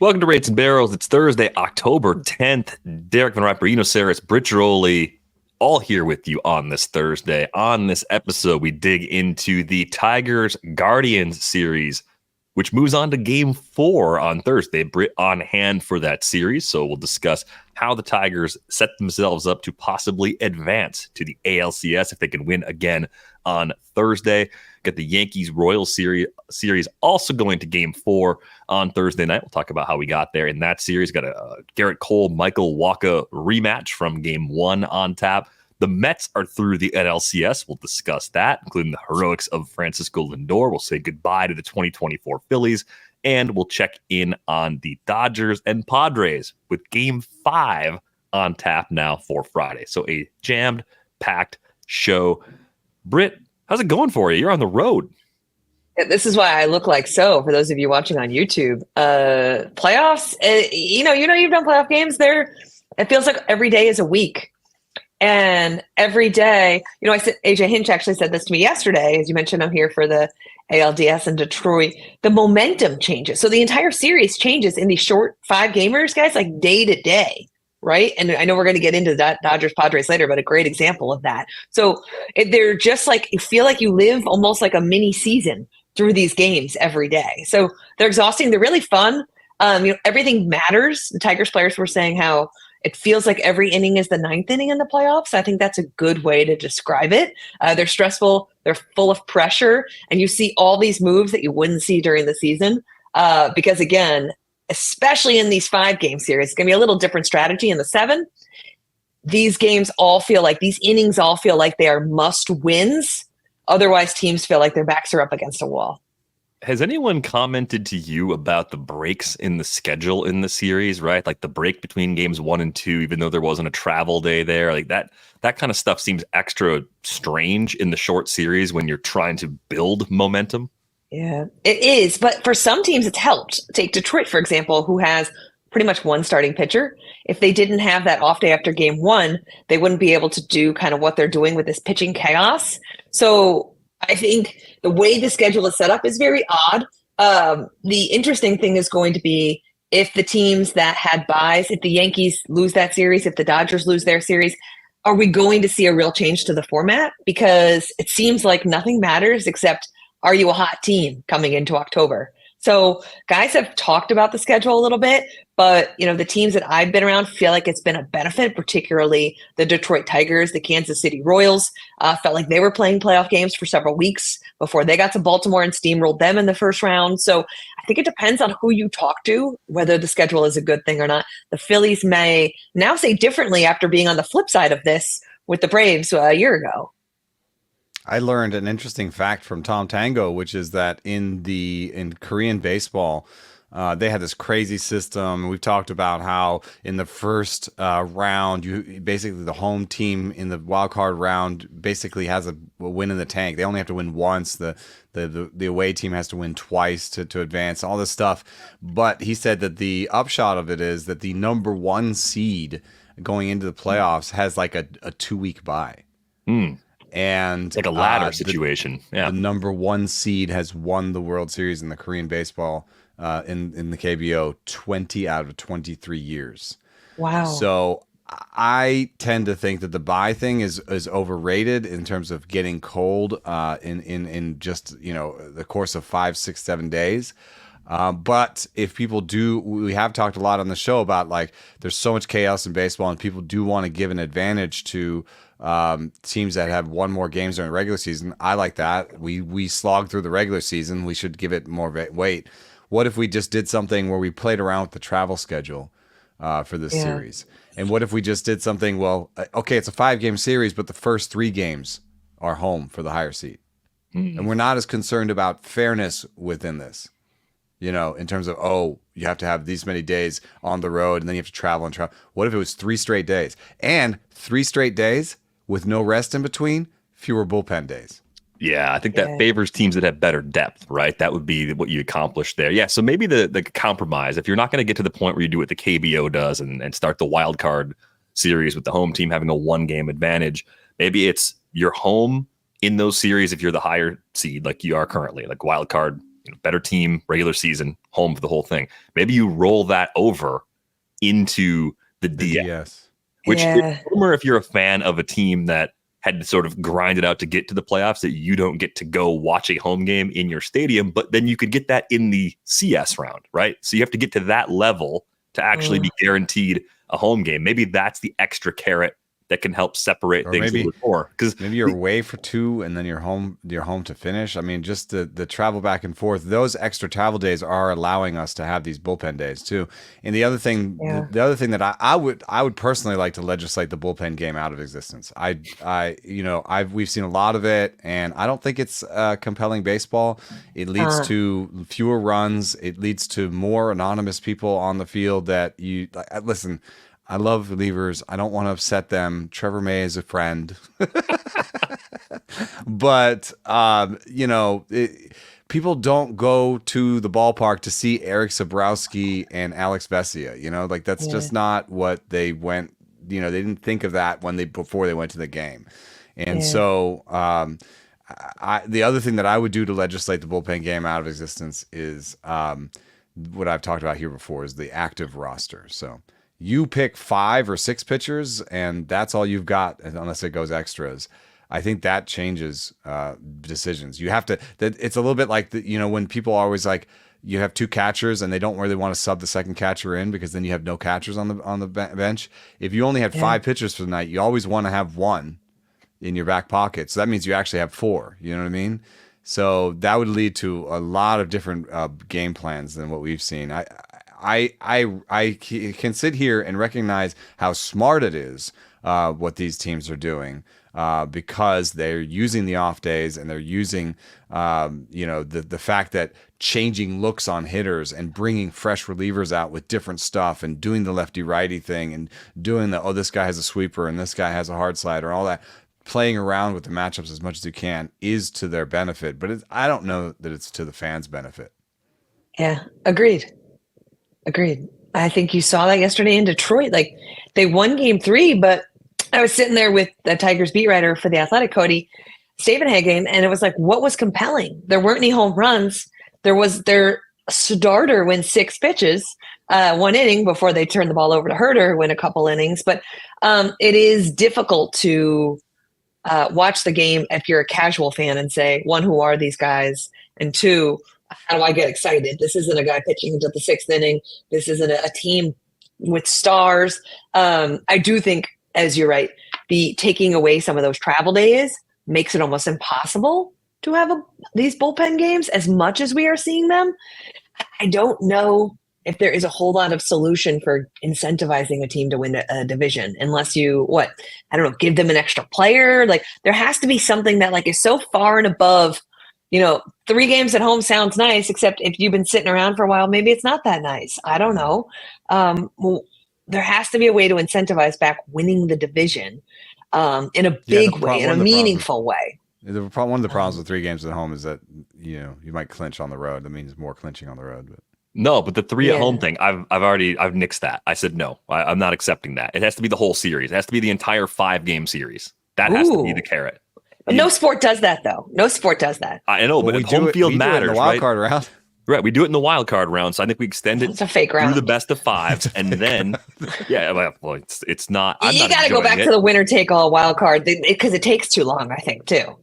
Welcome to Rates and Barrels. It's Thursday, October 10th. Derek Van Riper, Saris, Britt, all here with you on this Thursday. On this episode, we dig into the Tigers-Guardians series, which moves on to Game 4 on Thursday. Britt on hand for that series, so we'll discuss how the Tigers set themselves up to possibly advance to the ALCS if they can win again on Thursday. Got the Yankees-Royals series also going to Game 4 on Thursday night. We'll talk about how we got there in that series. Got a Gerrit Cole, Michael Wacha rematch from Game 1 on tap. The Mets are through the NLCS. We'll discuss that, including the heroics of Francisco Lindor. We'll say goodbye to the 2024 Phillies, and we'll check in on the Dodgers and Padres with Game 5 on tap now for Friday. So a jammed, packed show. Britt, how's it going for you? You're on the road. This is why I look like so, for those of you watching on YouTube. Playoffs, you've done playoff games there. It feels like every day is a week. And every day, I said, AJ Hinch actually said this to me yesterday. As you mentioned, I'm here for the ALDS in Detroit. The momentum changes. So the entire series changes in these short 5-gamers, guys, like day to day. Right. And I know we're going to get into that Dodgers Padres later, but a great example of that. So they're just like, you feel like you live almost like a mini season through these games every day. So they're exhausting. They're really fun. Everything matters. The Tigers players were saying how it feels like every inning is the 9th inning in the playoffs. I think that's a good way to describe it. They're stressful. They're full of pressure. And you see all these moves that you wouldn't see during the season. Because again, especially in these 5-game series, it's going to be a little different strategy in the 7. These innings all feel like they are must wins. Otherwise, teams feel like their backs are up against a wall. Has anyone commented to you about the breaks in the schedule in the series, right? Like the break between games 1 and 2, even though there wasn't a travel day there, like that kind of stuff seems extra strange in the short series when you're trying to build momentum. Yeah, it is. But for some teams, it's helped. Take Detroit, for example, who has pretty much one starting pitcher. If they didn't have that off day after Game 1, they wouldn't be able to do kind of what they're doing with this pitching chaos. So I think the way the schedule is set up is very odd. The interesting thing is going to be if the teams that had buys, if the Yankees lose that series, if the Dodgers lose their series, are we going to see a real change to the format? Because it seems like nothing matters except, are you a hot team coming into October? So guys have talked about the schedule a little bit, but the teams that I've been around feel like it's been a benefit, particularly the Detroit Tigers, the Kansas City Royals, felt like they were playing playoff games for several weeks before they got to Baltimore and steamrolled them in the first round. So I think it depends on who you talk to, whether the schedule is a good thing or not. The Phillies may now say differently after being on the flip side of this with the Braves a year ago. I learned an interesting fact from Tom Tango, which is that in Korean baseball, they had this crazy system. We've talked about how in the first round, the home team in the wild card round basically has a win in the tank. They only have to win once. The away team has to win twice to advance. All this stuff. But he said that the upshot of it is that the number 1 seed going into the playoffs has like a 2-week bye. And like a ladder situation. The number 1 seed has won the World Series in the Korean baseball in the KBO 20 out of 23 years. Wow. So I tend to think that the bye thing is overrated in terms of getting cold in just the course of 5, 6, 7 days. But if people do, we have talked a lot on the show about like there's so much chaos in baseball, and people do want to give an advantage to teams that have won more games during the regular season. I like that. We slog through the regular season. We should give it more weight. What if we just did something where we played around with the travel schedule for this series? And what if we just did something, okay, it's a 5-game series, but the first 3 games are home for the higher seed. And we're not as concerned about fairness within this, in terms of, you have to have these many days on the road and then you have to travel and travel. What if it was 3 straight days? And 3 straight days with no rest in between, fewer bullpen days. Yeah, I think that favors teams that have better depth, right? That would be what you accomplish there. Yeah, so maybe the compromise, if you're not going to get to the point where you do what the KBO does and start the wild card series with the home team having a 1-game advantage, maybe it's you're home in those series if you're the higher seed like you are currently, like wild card better team, regular season, home for the whole thing. Maybe you roll that over into the DS. Which is rumor if you're a fan of a team that had to sort of grind it out to get to the playoffs, that you don't get to go watch a home game in your stadium, but then you could get that in the CS round, right? So you have to get to that level to actually be guaranteed a home game. Maybe that's the extra carrot that can help separate things a little more. Because maybe you're away for 2 and then you're home to finish. I mean, just the travel back and forth, those extra travel days are allowing us to have these bullpen days too. And the other thing, the other thing that I would personally like to legislate the bullpen game out of existence. We've seen a lot of it, and I don't think it's compelling baseball. It leads to fewer runs. It leads to more anonymous people on the field that listen. I love relievers. I don't want to upset them. Trevor May is a friend. But, people don't go to the ballpark to see Eric Sabrowski and Alex Vesia. That's just not what they went. They didn't think of that before they went to the game. And so the other thing that I would do to legislate the bullpen game out of existence is what I've talked about here before is the active roster. So you pick 5 or 6 pitchers, and that's all you've got, unless it goes extras. I think that changes decisions. You have to. It's a little bit like when people are always like, you have 2 catchers, and they don't really want to sub the second catcher in because then you have no catchers on the bench. If you only had 5 pitchers for the night, you always want to have 1 in your back pocket. So that means you actually have 4. You know what I mean? So that would lead to a lot of different game plans than what we've seen. I can sit here and recognize how smart it is what these teams are doing because they're using the off days, and they're using the fact that changing looks on hitters and bringing fresh relievers out with different stuff and doing the lefty-righty thing and doing this guy has a sweeper and this guy has a hard slider, all that. Playing around with the matchups as much as you can is to their benefit, but I don't know that it's to the fans' benefit. Yeah, agreed. I think you saw that yesterday in Detroit. Like, they won game 3, but I was sitting there with the Tigers beat writer for The Athletic, Cody Stavenhagen, and it was like, what was compelling? There weren't any home runs. There was their starter win 6 pitches, 1 inning before they turned the ball over to Herter, win a couple innings. But it is difficult to watch the game if you're a casual fan and say, 1, who are these guys? And 2, how do I get excited? This isn't a guy pitching into the 6th inning. This isn't a team with stars. I do think, as you're right, the taking away some of those travel days makes it almost impossible to have these bullpen games as much as we are seeing them. I don't know if there is a whole lot of solution for incentivizing a team to win a division, unless you, give them an extra player. Like, there has to be something that is so far and above, 3 games at home sounds nice, except if you've been sitting around for a while, maybe it's not that nice. I don't know. There has to be a way to incentivize back winning the division in a big way, in a meaningful way. One of the problems with 3 games at home is that, you might clinch on the road. That means more clinching on the road. But. No, but the 3 at home thing, I've nixed that. I said, no, I'm not accepting that. It has to be the whole series. It has to be the entire 5-game series. That has to be the carrot. But no sport does that, though. No sport does that. I know, but home field matters, in the wild card round. Right, we do it in the wild card round, so I think we extend it it's a fake round. through the best of 5s, and then, it's not. You got to go back to the winner take all wild card because it takes too long, I think, too.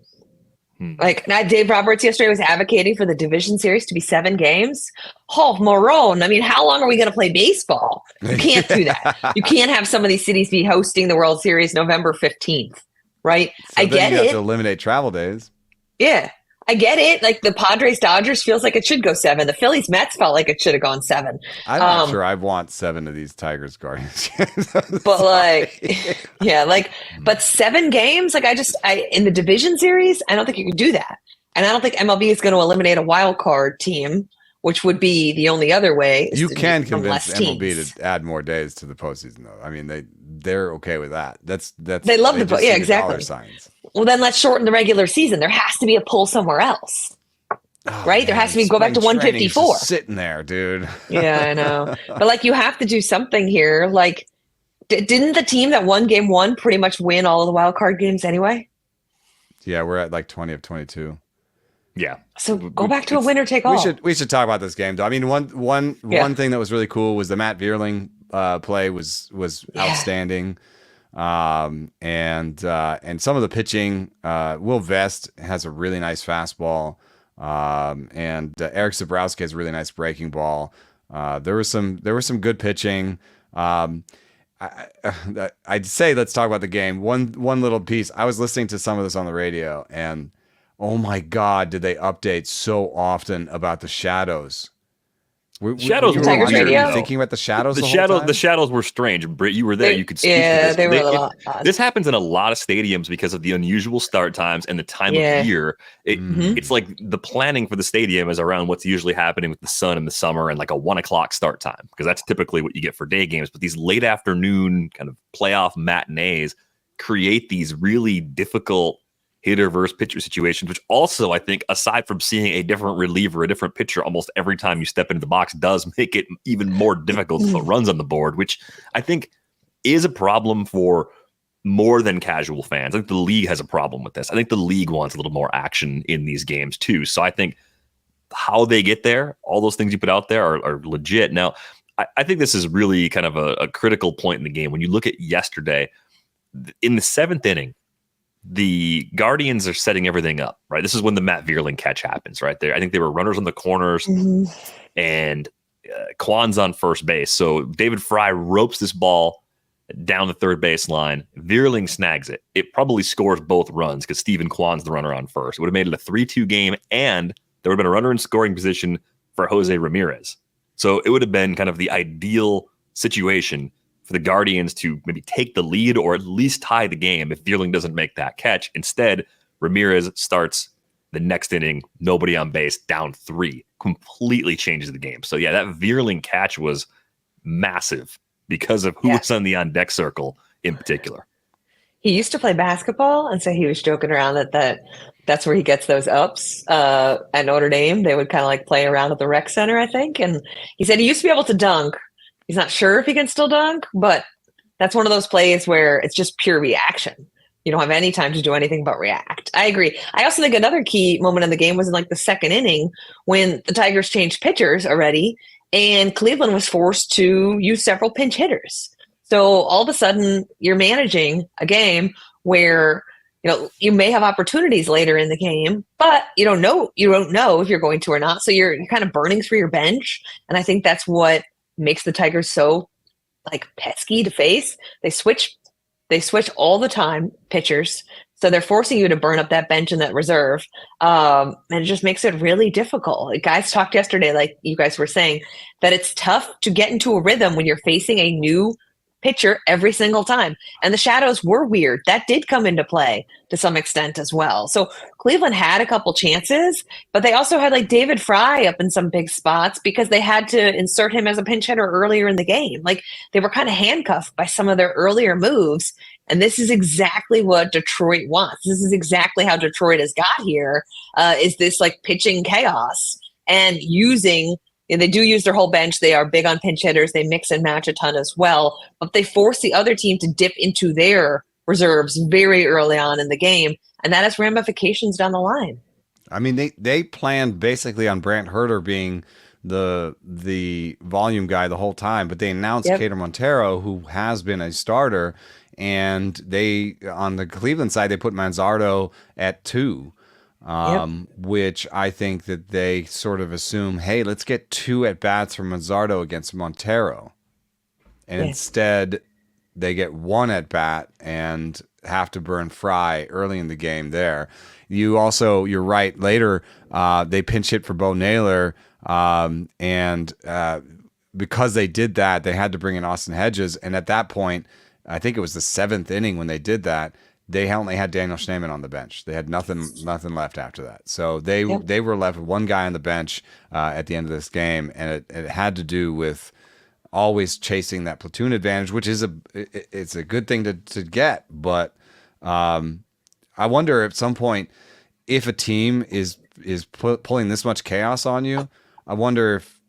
Dave Roberts yesterday was advocating for the division series to be 7 games. Oh, Morone. I mean, how long are we going to play baseball? You can't do that. You can't have some of these cities be hosting the World Series November 15th, right? So I get it. You have to eliminate travel days. Yeah, I get it. Like, the Padres Dodgers feels like it should go 7. The Phillies Mets felt like it should have gone 7. I'm not sure I want 7 of these Tigers Guardians. But but 7 games, in the division series, I don't think you can do that. And I don't think MLB is going to eliminate a wild card team, which would be the only other way. You can convince MLB to add more days to the postseason, though. I mean, they're okay with that. They love exactly. Dollar signs. Well, then let's shorten the regular season. There has to be a pull somewhere else, right? There has to be go back to 154. Sitting there, dude. Yeah, I know. But you have to do something here. Didn't the team that won game 1 pretty much win all of the wild card games anyway? Yeah, we're at 20 of 22. Yeah. So go back to a winner take all. We should talk about this game though. I mean, one thing that was really cool was the Matt Vierling play was outstanding. And some of the pitching, Will Vest has a really nice fastball. And Eric Zabrowski has a really nice breaking ball. There was some good pitching. I'd say let's talk about the game. One little piece. I was listening to some of this on the radio, and oh my God, did they update so often about the shadows? Shadows were Tigers radio? thinking about the shadows. The shadows were strange. Britt, you were there. You could speak to this. They were a little odd. This happens in a lot of stadiums because of the unusual start times and the time of year. It's like the planning for the stadium is around what's usually happening with the sun in the summer and like a 1:00 start time, because that's typically what you get for day games. But these late afternoon kind of playoff matinees create these really difficult hitter versus pitcher situations, which also, I think, aside from seeing a different reliever, a different pitcher almost every time you step into the box, does make it even more difficult to put runs on the board, which I think is a problem for more than casual fans. I think the league has a problem with this. I think the league wants a little more action in these games too. So I think how they get there, all those things you put out there are legit. Now, I think this is really kind of a critical point in the game. When you look at yesterday, in the 7th inning, the Guardians are setting everything up, right? This is when the Matt Vierling catch happens right there. I think they were runners on the corners and Kwan's on first base. So David Fry ropes this ball down the third base line. Vierling snags it. It probably scores both runs because Stephen Kwan's the runner on first. It would have made it a 3-2 game, and there would have been a runner in scoring position for Jose Ramirez. So it would have been kind of the ideal situation for the Guardians to maybe take the lead or at least tie the game if Vierling doesn't make that catch. Instead, Ramirez starts the next inning, nobody on base, down 3, completely changes the game. So yeah, that Vierling catch was massive because of who was on the on-deck circle in particular. He used to play basketball, and so he was joking around that's where he gets those ups. At Notre Dame, they would kind of like play around at the rec center, I think. And he said he used to be able to dunk. He's not sure if he can still dunk, but that's one of those plays where it's just pure reaction. You don't have any time to do anything but react. I agree. I also think another key moment in the game was in like the 2nd inning when the Tigers changed pitchers already, and Cleveland was forced to use several pinch hitters. So all of a sudden you're managing a game where, you know, you may have opportunities later in the game, but you don't know if you're going to or not. So you're kind of burning through your bench. And I think that's what makes the Tigers so like pesky to face. They switch all the time pitchers. So they're forcing you to burn up that bench and that reserve. And it just makes it really difficult. Guys talked yesterday, like you guys were saying, that it's tough to get into a rhythm when you're facing a new pitcher every single time. And the shadows were weird. That did come into play to some extent as well. So Cleveland had a couple chances, but they also had like David Fry up in some big spots because they had to insert him as a pinch hitter earlier in the game. Like they were kind of handcuffed by some of their earlier moves. And this is exactly what Detroit wants. This is exactly how Detroit has got here, is this like pitching chaos and they do use their whole bench. They are big on pinch hitters. They mix and match a ton as well, but they force the other team to dip into their reserves very early on in the game, and that has ramifications down the line. I mean, they planned basically on Brant Herter being the volume guy the whole time, but they announced Cater Montero, who has been a starter, and they, on the Cleveland side, they put Manzardo at 2. Which I think that they sort of assume, hey, let's get 2 at-bats from Manzardo against Montero. And instead, they get 1 at-bat and have to burn Fry early in the game there. You're right, later, they pinch hit for Bo Naylor, and because they did that, they had to bring in Austin Hedges, and at that point, I think it was the 7th inning when they did that, they only had Daniel Schneemann on the bench. They had nothing left after that. So they were left with 1 guy on the bench at the end of this game, and it had to do with always chasing that platoon advantage, which is it's a good thing to get. But I wonder at some point if a team is pulling this much chaos on you. I wonder if,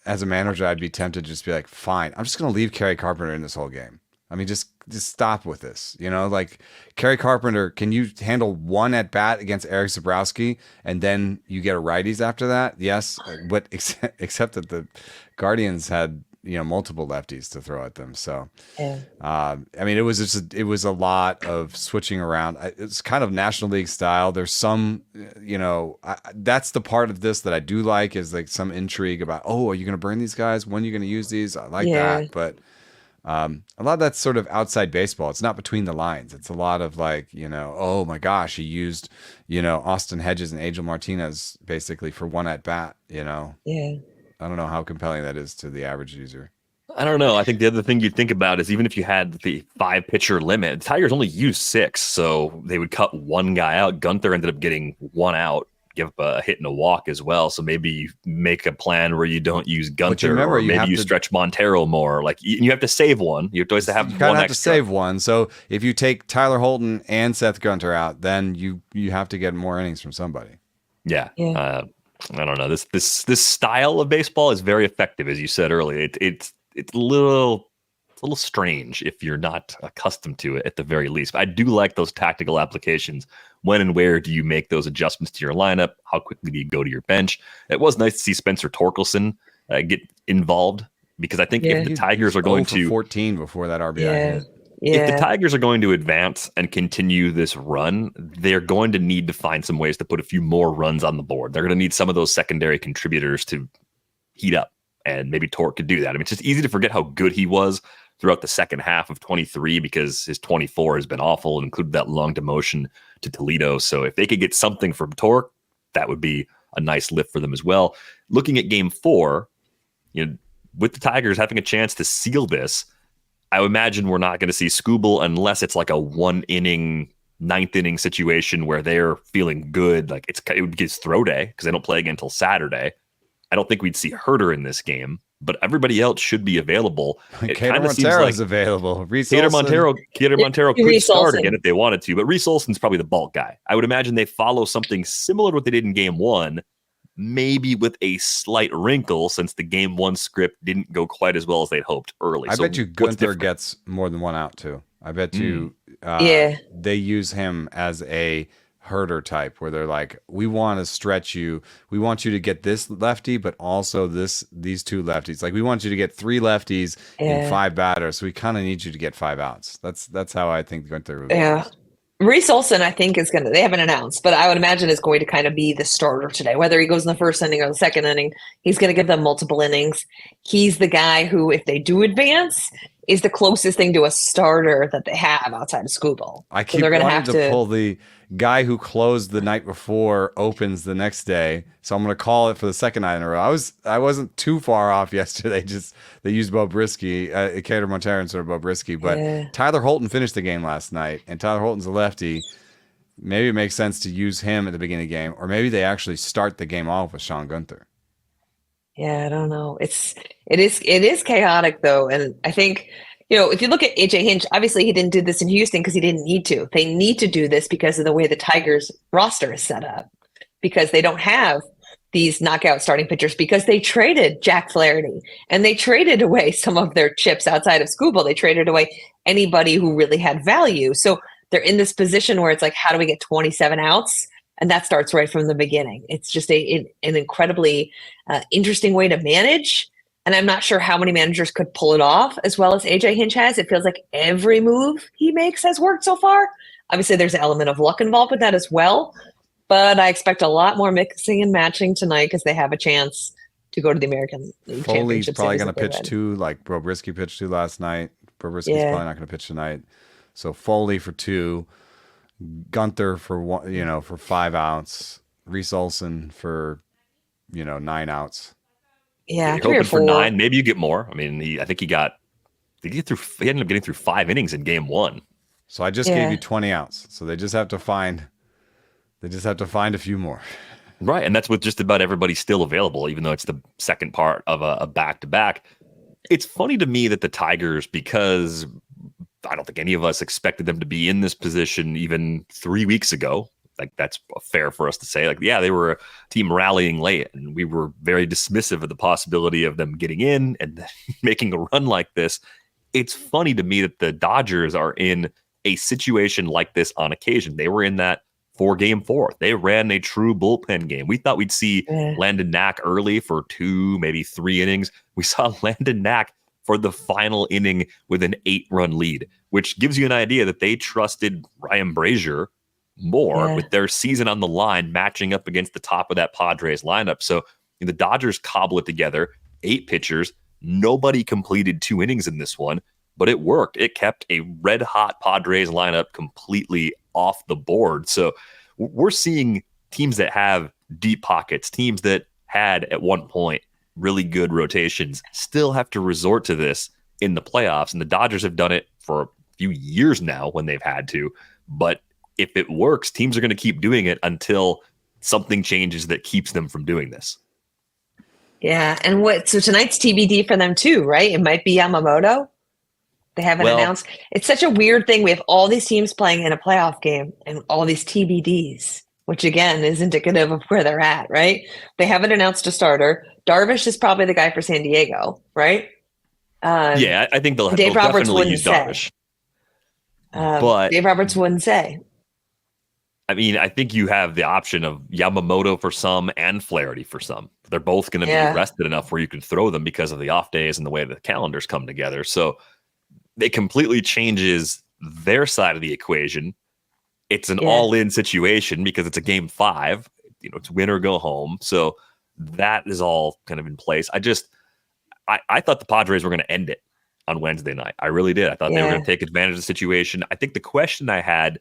as a manager, I'd be tempted to just be like, fine, I'm just going to leave Kerry Carpenter in this whole game. I mean, just stop with this. Like Kerry Carpenter, can you handle one at bat against Eric Zabrowski and then you get a righties after that? Yes, but except that the Guardians had multiple lefties to throw at them. So, I mean, it was a lot of switching around. It's kind of National League style. There's some, that's the part of this that I do like is like some intrigue about, oh, are you going to burn these guys? When are you going to use these? I like that, but. A lot of that's sort of outside baseball. It's not between the lines. It's a lot of like, oh my gosh, he used, Austin Hedges and Angel Martinez basically for one at bat, Yeah. I don't know how compelling that is to the average user. I don't know. I think the other thing you'd think about is even if you had the 5 pitcher limit, the Tigers only used 6, so they would cut one guy out. Gunther ended up getting 1 out. Give up a hit and a walk as well. So maybe you make a plan where you don't use Gunther, or maybe you stretch Montero more. Like you have to save one. You have to always have one extra. To save one. So if you take Tyler Holton and Seth Gunter out, then you have to get more innings from somebody. Yeah. I don't know. This style of baseball is very effective, as you said earlier. It's a little strange if you're not accustomed to it at the very least. But I do like those tactical applications. When and where do you make those adjustments to your lineup? How quickly do you go to your bench? It was nice to see Spencer Torkelson get involved, because I think if the Tigers are going to 14 before that RBI hit. If the Tigers are going to advance and continue this run, they're going to need to find some ways to put a few more runs on the board. They're going to need some of those secondary contributors to heat up, and maybe Torque could do that. I mean, it's just easy to forget how good he was throughout the second half of 23 because his 24 has been awful, including that long demotion to Toledo. So if they could get something from Torque, that would be a nice lift for them as well. Looking at game 4, with the Tigers having a chance to seal this, I would imagine we're not going to see Skubal unless it's like a 1-inning, 9th-inning situation where they're feeling good. Like it would get throw day because they don't play again until Saturday. I don't think we'd see Herter in this game, but everybody else should be available. Cater Montero is available. Cater Montero could start again if they wanted to, but Reese Olson's probably the bulk guy. I would imagine they follow something similar to what they did in game 1, maybe with a slight wrinkle since the game 1 script didn't go quite as well as they'd hoped early. I bet you Gunther gets more than 1 out too. I bet you they use him as a Herder type where they're like, we want to stretch you. We want you to get this lefty, but also these 2 lefties. Like we want you to get 3 lefties in 5 batters. So we kind of need you to get 5 outs. That's how I think Gunther would. Yeah. Reese Olson, I think, they haven't announced, but I would imagine is going to kind of be the starter today. Whether he goes in the first inning or the second inning, he's going to give them multiple innings. He's the guy who, if they do advance, is the closest thing to a starter that they have outside of Skubal. I keep wanting to pull the guy who closed the night before opens the next day, so I'm going to call it for the second night in a row. I wasn't too far off yesterday. Just they used Bo Brisky, Cater Montero instead of Bo Brisky, but Tyler Holton finished the game last night, and Tyler Holton's a lefty. Maybe it makes sense to use him at the beginning of the game, or maybe they actually start the game off with Sean Gunther. Yeah, I don't know. It is chaotic though, and I think if you look at AJ Hinch, obviously he didn't do this in Houston because he didn't need to. They need to do this because of the way the Tigers roster is set up, because they don't have these knockout starting pitchers, because they traded Jack Flaherty and they traded away some of their chips outside of Skubal. They traded away anybody who really had value. So they're in this position where it's like, how do we get 27 outs? And that starts right from the beginning. It's just an incredibly interesting way to manage. And I'm not sure how many managers could pull it off as well as AJ Hinch has. It feels like every move he makes has worked so far. Obviously, there's an element of luck involved with that as well. But I expect a lot more mixing and matching tonight because they have a chance to go to the American League Foley's Championship. Probably going to pitch 2, like Bo Brisky pitched 2 last night. Bo Brisky's probably not going to pitch tonight. So Foley for 2. Gunther for 1, for 5 outs. Reese Olson for, 9 outs. Yeah, you're hoping for 9. Maybe you get more. I mean, he ended up getting through 5 innings in game 1. So I just gave you 20 outs. So they just have to find a few more. Right, and that's with just about everybody still available, even though it's the second part of a back-to-back. It's funny to me that the Tigers, because I don't think any of us expected them to be in this position even 3 weeks ago. Like, that's fair for us to say. Like, yeah, they were a team rallying late, and we were very dismissive of the possibility of them getting in and making a run like this. it's funny to me that the Dodgers are in a situation like this on occasion. They were in that 4-game fourth. They ran a true bullpen game. We thought we'd see Landon Knack early for 2, maybe 3 innings. We saw Landon Knack for the final inning with an 8-run lead, which gives you an idea that they trusted Ryan Brazier more with their season on the line, matching up against the top of that Padres lineup. So the Dodgers cobble it together, 8 pitchers. Nobody completed 2 innings in this one, but it worked. It kept a red-hot Padres lineup completely off the board. So we're seeing teams that have deep pockets, teams that had at one point really good rotations, still have to resort to this in the playoffs. And the Dodgers have done it for a few years now when they've had to. But if it works, teams are going to keep doing it until something changes that keeps them from doing this. Yeah. And so tonight's TBD for them too, right? It might be Yamamoto. They haven't announced. It's such a weird thing. We have all these teams playing in a playoff game and all these TBDs, which again is indicative of where they're at, right? They haven't announced a starter. Darvish is probably the guy for San Diego, right? I think they'll Roberts definitely use Darvish. But Dave Roberts wouldn't say. I mean, I think you have the option of Yamamoto for some and Flaherty for some. They're both going to be rested enough where you can throw them because of the off days and the way the calendars come together. So it completely changes their side of the equation. It's an all-in situation because it's a game 5. It's win or go home. So that is all kind of in place. I thought the Padres were going to end it on Wednesday night. I really did. I thought they were going to take advantage of the situation. I think the question I had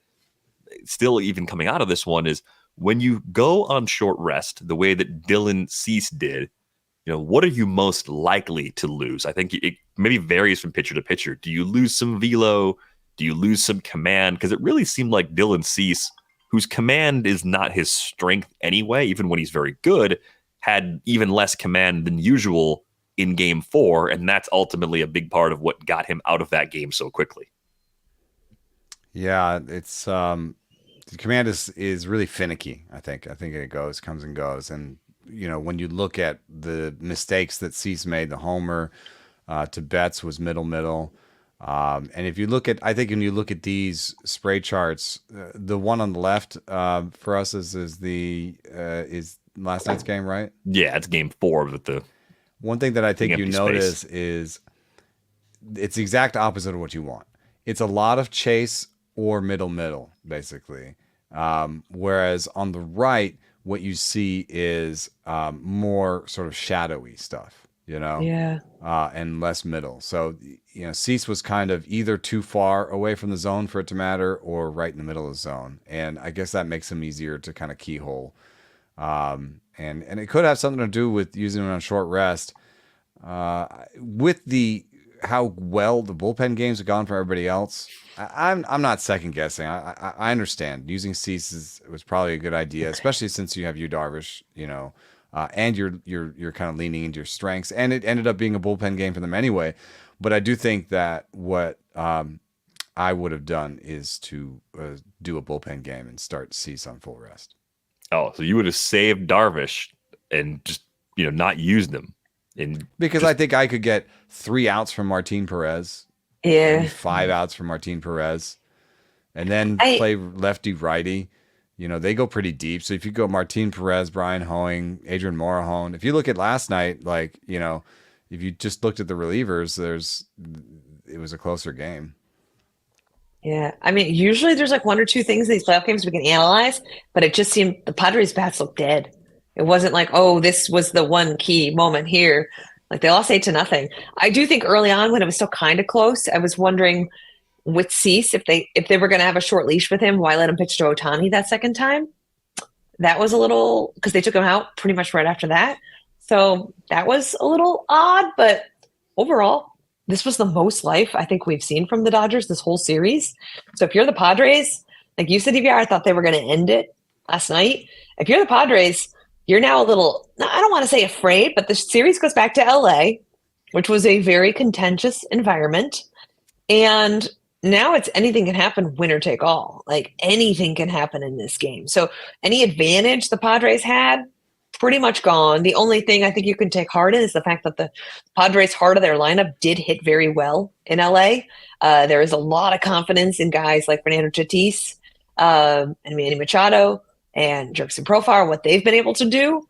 still even coming out of this one is when you go on short rest the way that Dylan Cease did, what are you most likely to lose? I think it maybe varies from pitcher to pitcher. Do you lose some velo? Do you lose some command? Because it really seemed like Dylan Cease, whose command is not his strength anyway, even when he's very good, had even less command than usual in game 4. And that's ultimately a big part of what got him out of that game so quickly. Yeah, it's the command is really finicky. I think it comes and goes. And, when you look at the mistakes that Cease made, the homer to Betts was middle. And if you look at, I think when you look at these spray charts, the one on the left for us is last night's game, right? Yeah, it's game 4 with the one thing that I think you notice space. is it's the exact opposite of what you want. It's a lot of chase or middle, basically. Whereas on the right, what you see is more sort of shadowy stuff, and less middle. So, Cease was kind of either too far away from the zone for it to matter or right in the middle of the zone. And I guess that makes him easier to kind of keyhole. And it could have something to do with using him on short rest. With how well the bullpen games have gone for everybody else, I'm not second guessing. I understand using Cease was probably a good idea, especially since you have Darvish, and you're kind of leaning into your strengths, and it ended up being a bullpen game for them anyway. But I do think that what I would have done is to do a bullpen game and start Cease on full rest. Oh, so you would have saved Darvish and just not used them. Because I think I could get 3 outs from Martin Perez. Yeah. Maybe 5 outs from Martin Perez. And then play lefty-righty. They go pretty deep. So if you go Martin Perez, Brian Hoeing, Adrian Morejon, if you look at last night, if you just looked at the relievers, it was a closer game. Yeah. I mean, usually there's 1 or 2 things in these playoff games we can analyze, but it just seemed the Padres bats looked dead. It wasn't like, oh, this was the one key moment here. They lost 8-0. I do think early on when it was still kind of close, I was wondering with Cease, if they were going to have a short leash with him, why let him pitch to Ohtani that second time? That was a little, because they took him out pretty much right after that. So that was a little odd, but overall, this was the most life I think we've seen from the Dodgers this whole series. So if you're the Padres, like you said, DVR, I thought they were going to end it last night. If you're the Padres, you're now a little, I don't want to say afraid, but the series goes back to LA, which was a very contentious environment. And now it's anything can happen, winner take all. Anything can happen in this game. So any advantage the Padres had pretty much gone. The only thing I think you can take heart in is the fact that the Padres' heart of their lineup did hit very well in LA. There is a lot of confidence in guys like Fernando Tatis and Manny Machado and Jerkson Profar, what they've been able to do.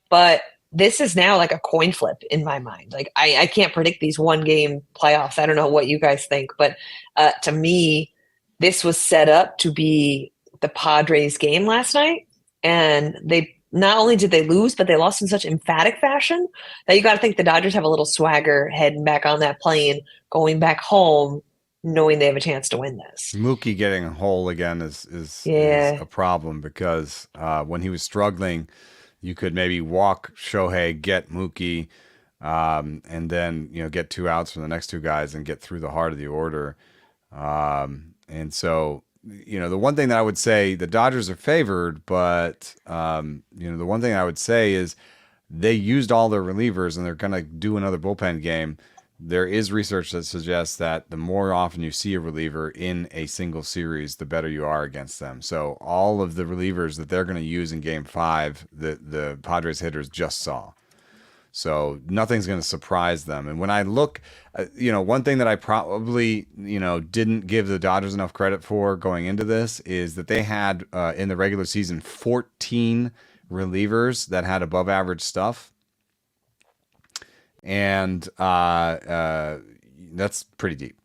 But this is now like a coin flip in my mind. Like I can't predict these one-game playoffs. I don't know what you guys think, but to me, this was set up to be the Padres game last night. And they not only did they lose, but they lost in such emphatic fashion that you got to think the Dodgers have a little swagger heading back on that plane, going back home, knowing they have a chance to win this. Mookie getting whole again is a problem because when he was struggling, you could maybe walk Shohei, get Mookie, and then get 2 outs from the next 2 guys and get through the heart of the order. And so, the one thing that I would say, the Dodgers are favored, but the one thing I would say is they used all their relievers and they're going to do another bullpen game. There is research that suggests that the more often you see a reliever in a single series, the better you are against them. So all of the relievers that they're going to use in Game 5, the Padres hitters just saw. So nothing's going to surprise them. And when I look, one thing that I probably, didn't give the Dodgers enough credit for going into this is that they had in the regular season 14 relievers that had above average stuff. And that's pretty deep,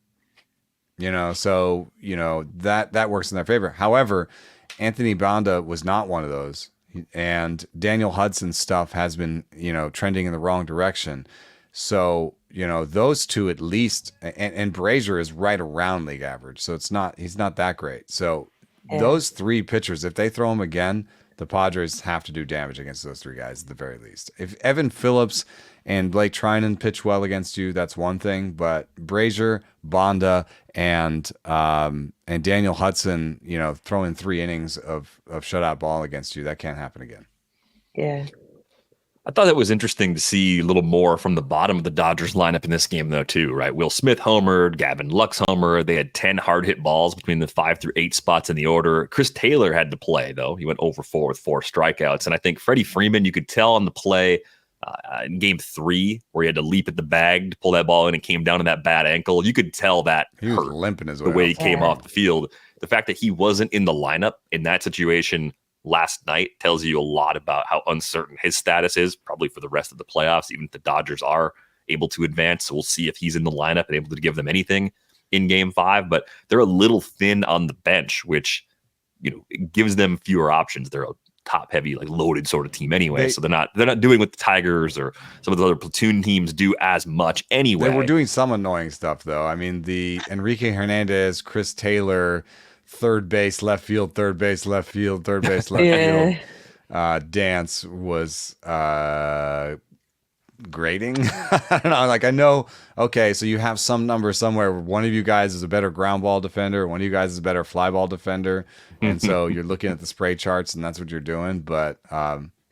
so, that works in their favor. However, Anthony Banda was not one of those. And Daniel Hudson's stuff has been, trending in the wrong direction. So, those two at least, and Brazier is right around league average. So he's not that great. So those 3 pitchers, if they throw them again, the Padres have to do damage against those 3 guys at the very least. If Evan Phillips and Blake Trinan pitch well against you, that's one thing. But Brazier, Banda, and Daniel Hudson, throwing 3 innings of shutout ball against you, that can't happen again. Yeah. I thought it was interesting to see a little more from the bottom of the Dodgers lineup in this game, though, too, right? Will Smith homered, Gavin Lux homered. They had 10 hard hit balls between the 5 through 8 spots in the order. Chris Taylor had to play, though. He went over 4 with 4 strikeouts. And I think Freddie Freeman, you could tell on the play in Game 3 where he had to leap at the bag to pull that ball in and came down to that bad ankle. You could tell that he was limping his way the way he came off the field. The fact that he wasn't in the lineup in that situation last night tells you a lot about how uncertain his status is, probably for the rest of the playoffs, even if the Dodgers are able to advance. So we'll see if he's in the lineup and able to give them anything in Game 5. But they're a little thin on the bench, which it gives them fewer options. They're a top-heavy, loaded sort of team anyway. So they're not doing what the Tigers or some of the other platoon teams do as much anyway. They were doing some annoying stuff, though. I mean, the Enrique Hernandez, Chris Taylor, third base, left field, third base, left field, third base, left field dance was grating. I don't know. I know, okay, so you have some number somewhere where one of you guys is a better ground ball defender, one of you guys is a better fly ball defender. And so you're looking at the spray charts and that's what you're doing. But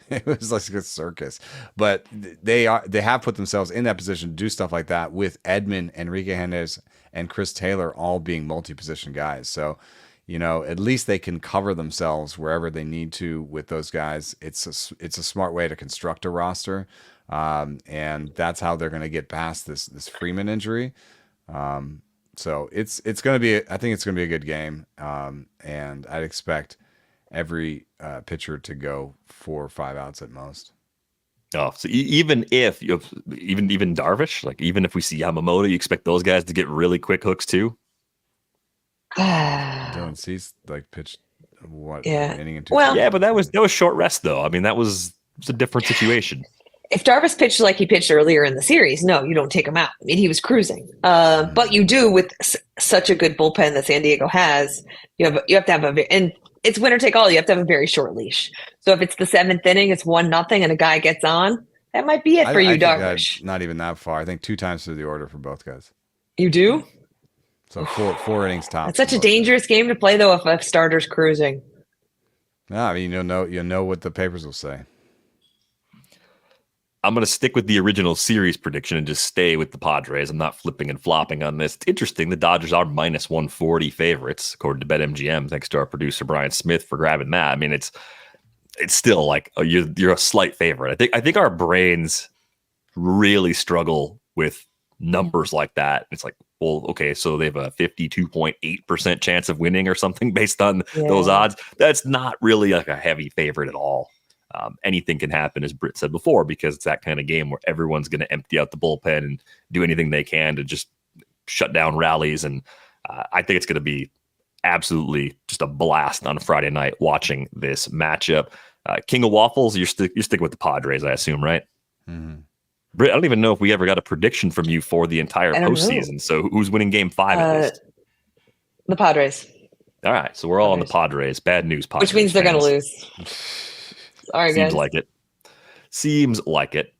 it was like a circus. But they have put themselves in that position to do stuff like that with Edman, Enrique Hernandez, and Chris Taylor all being multi-position guys. So, at least they can cover themselves wherever they need to with those guys. It's a smart way to construct a roster. And that's how they're going to get past this Freeman injury. So it's going to be, I think it's going to be a good game. And I'd expect every pitcher to go 4 or 5 outs at most. Oh, so even if even Darvish, even if we see Yamamoto, you expect those guys to get really quick hooks too. Dylan Cease pitched what inning and 2. Well, yeah, but that was short rest though. I mean, that was a different situation. If Darvish pitched like he pitched earlier in the series, no, you don't take him out. I mean, he was cruising. But you do with such a good bullpen that San Diego has. You have to have and it's winner take all. You have to have a very short leash. So if it's the 7th inning, it's 1-0, and a guy gets on, that might be it for you, Darvish. Not even that far. I think 2 times through the order for both guys. You do? So 4 innings top. It's such a dangerous game to play, though, if a starter's cruising. No, I mean, you'll know what the papers will say. I'm going to stick with the original series prediction and just stay with the Padres. I'm not flipping and flopping on this. It's interesting. The Dodgers are minus 140 favorites, according to BetMGM. Thanks to our producer, Brian Smith, for grabbing that. I mean, it's it's still like you're a slight favorite. I think our brains really struggle with numbers like that. It's like, well, okay, so they have a 52.8% chance of winning or something based on those odds. That's not really like a heavy favorite at all. Anything can happen, as Britt said before, because it's that kind of game where everyone's going to empty out the bullpen and do anything they can to just shut down rallies. And I think it's going to be absolutely just a blast on a Friday night watching this matchup. King of Waffles, you're sticking with the Padres, I assume, right? Mm-hmm. Britt, I don't even know if we ever got a prediction from you for the entire postseason. So who's winning Game 5 at least? The Padres. All right, so we're all on the Padres. Bad news, Padres. Which means they're going to lose. Sorry, Seems guys. like it. Seems like it.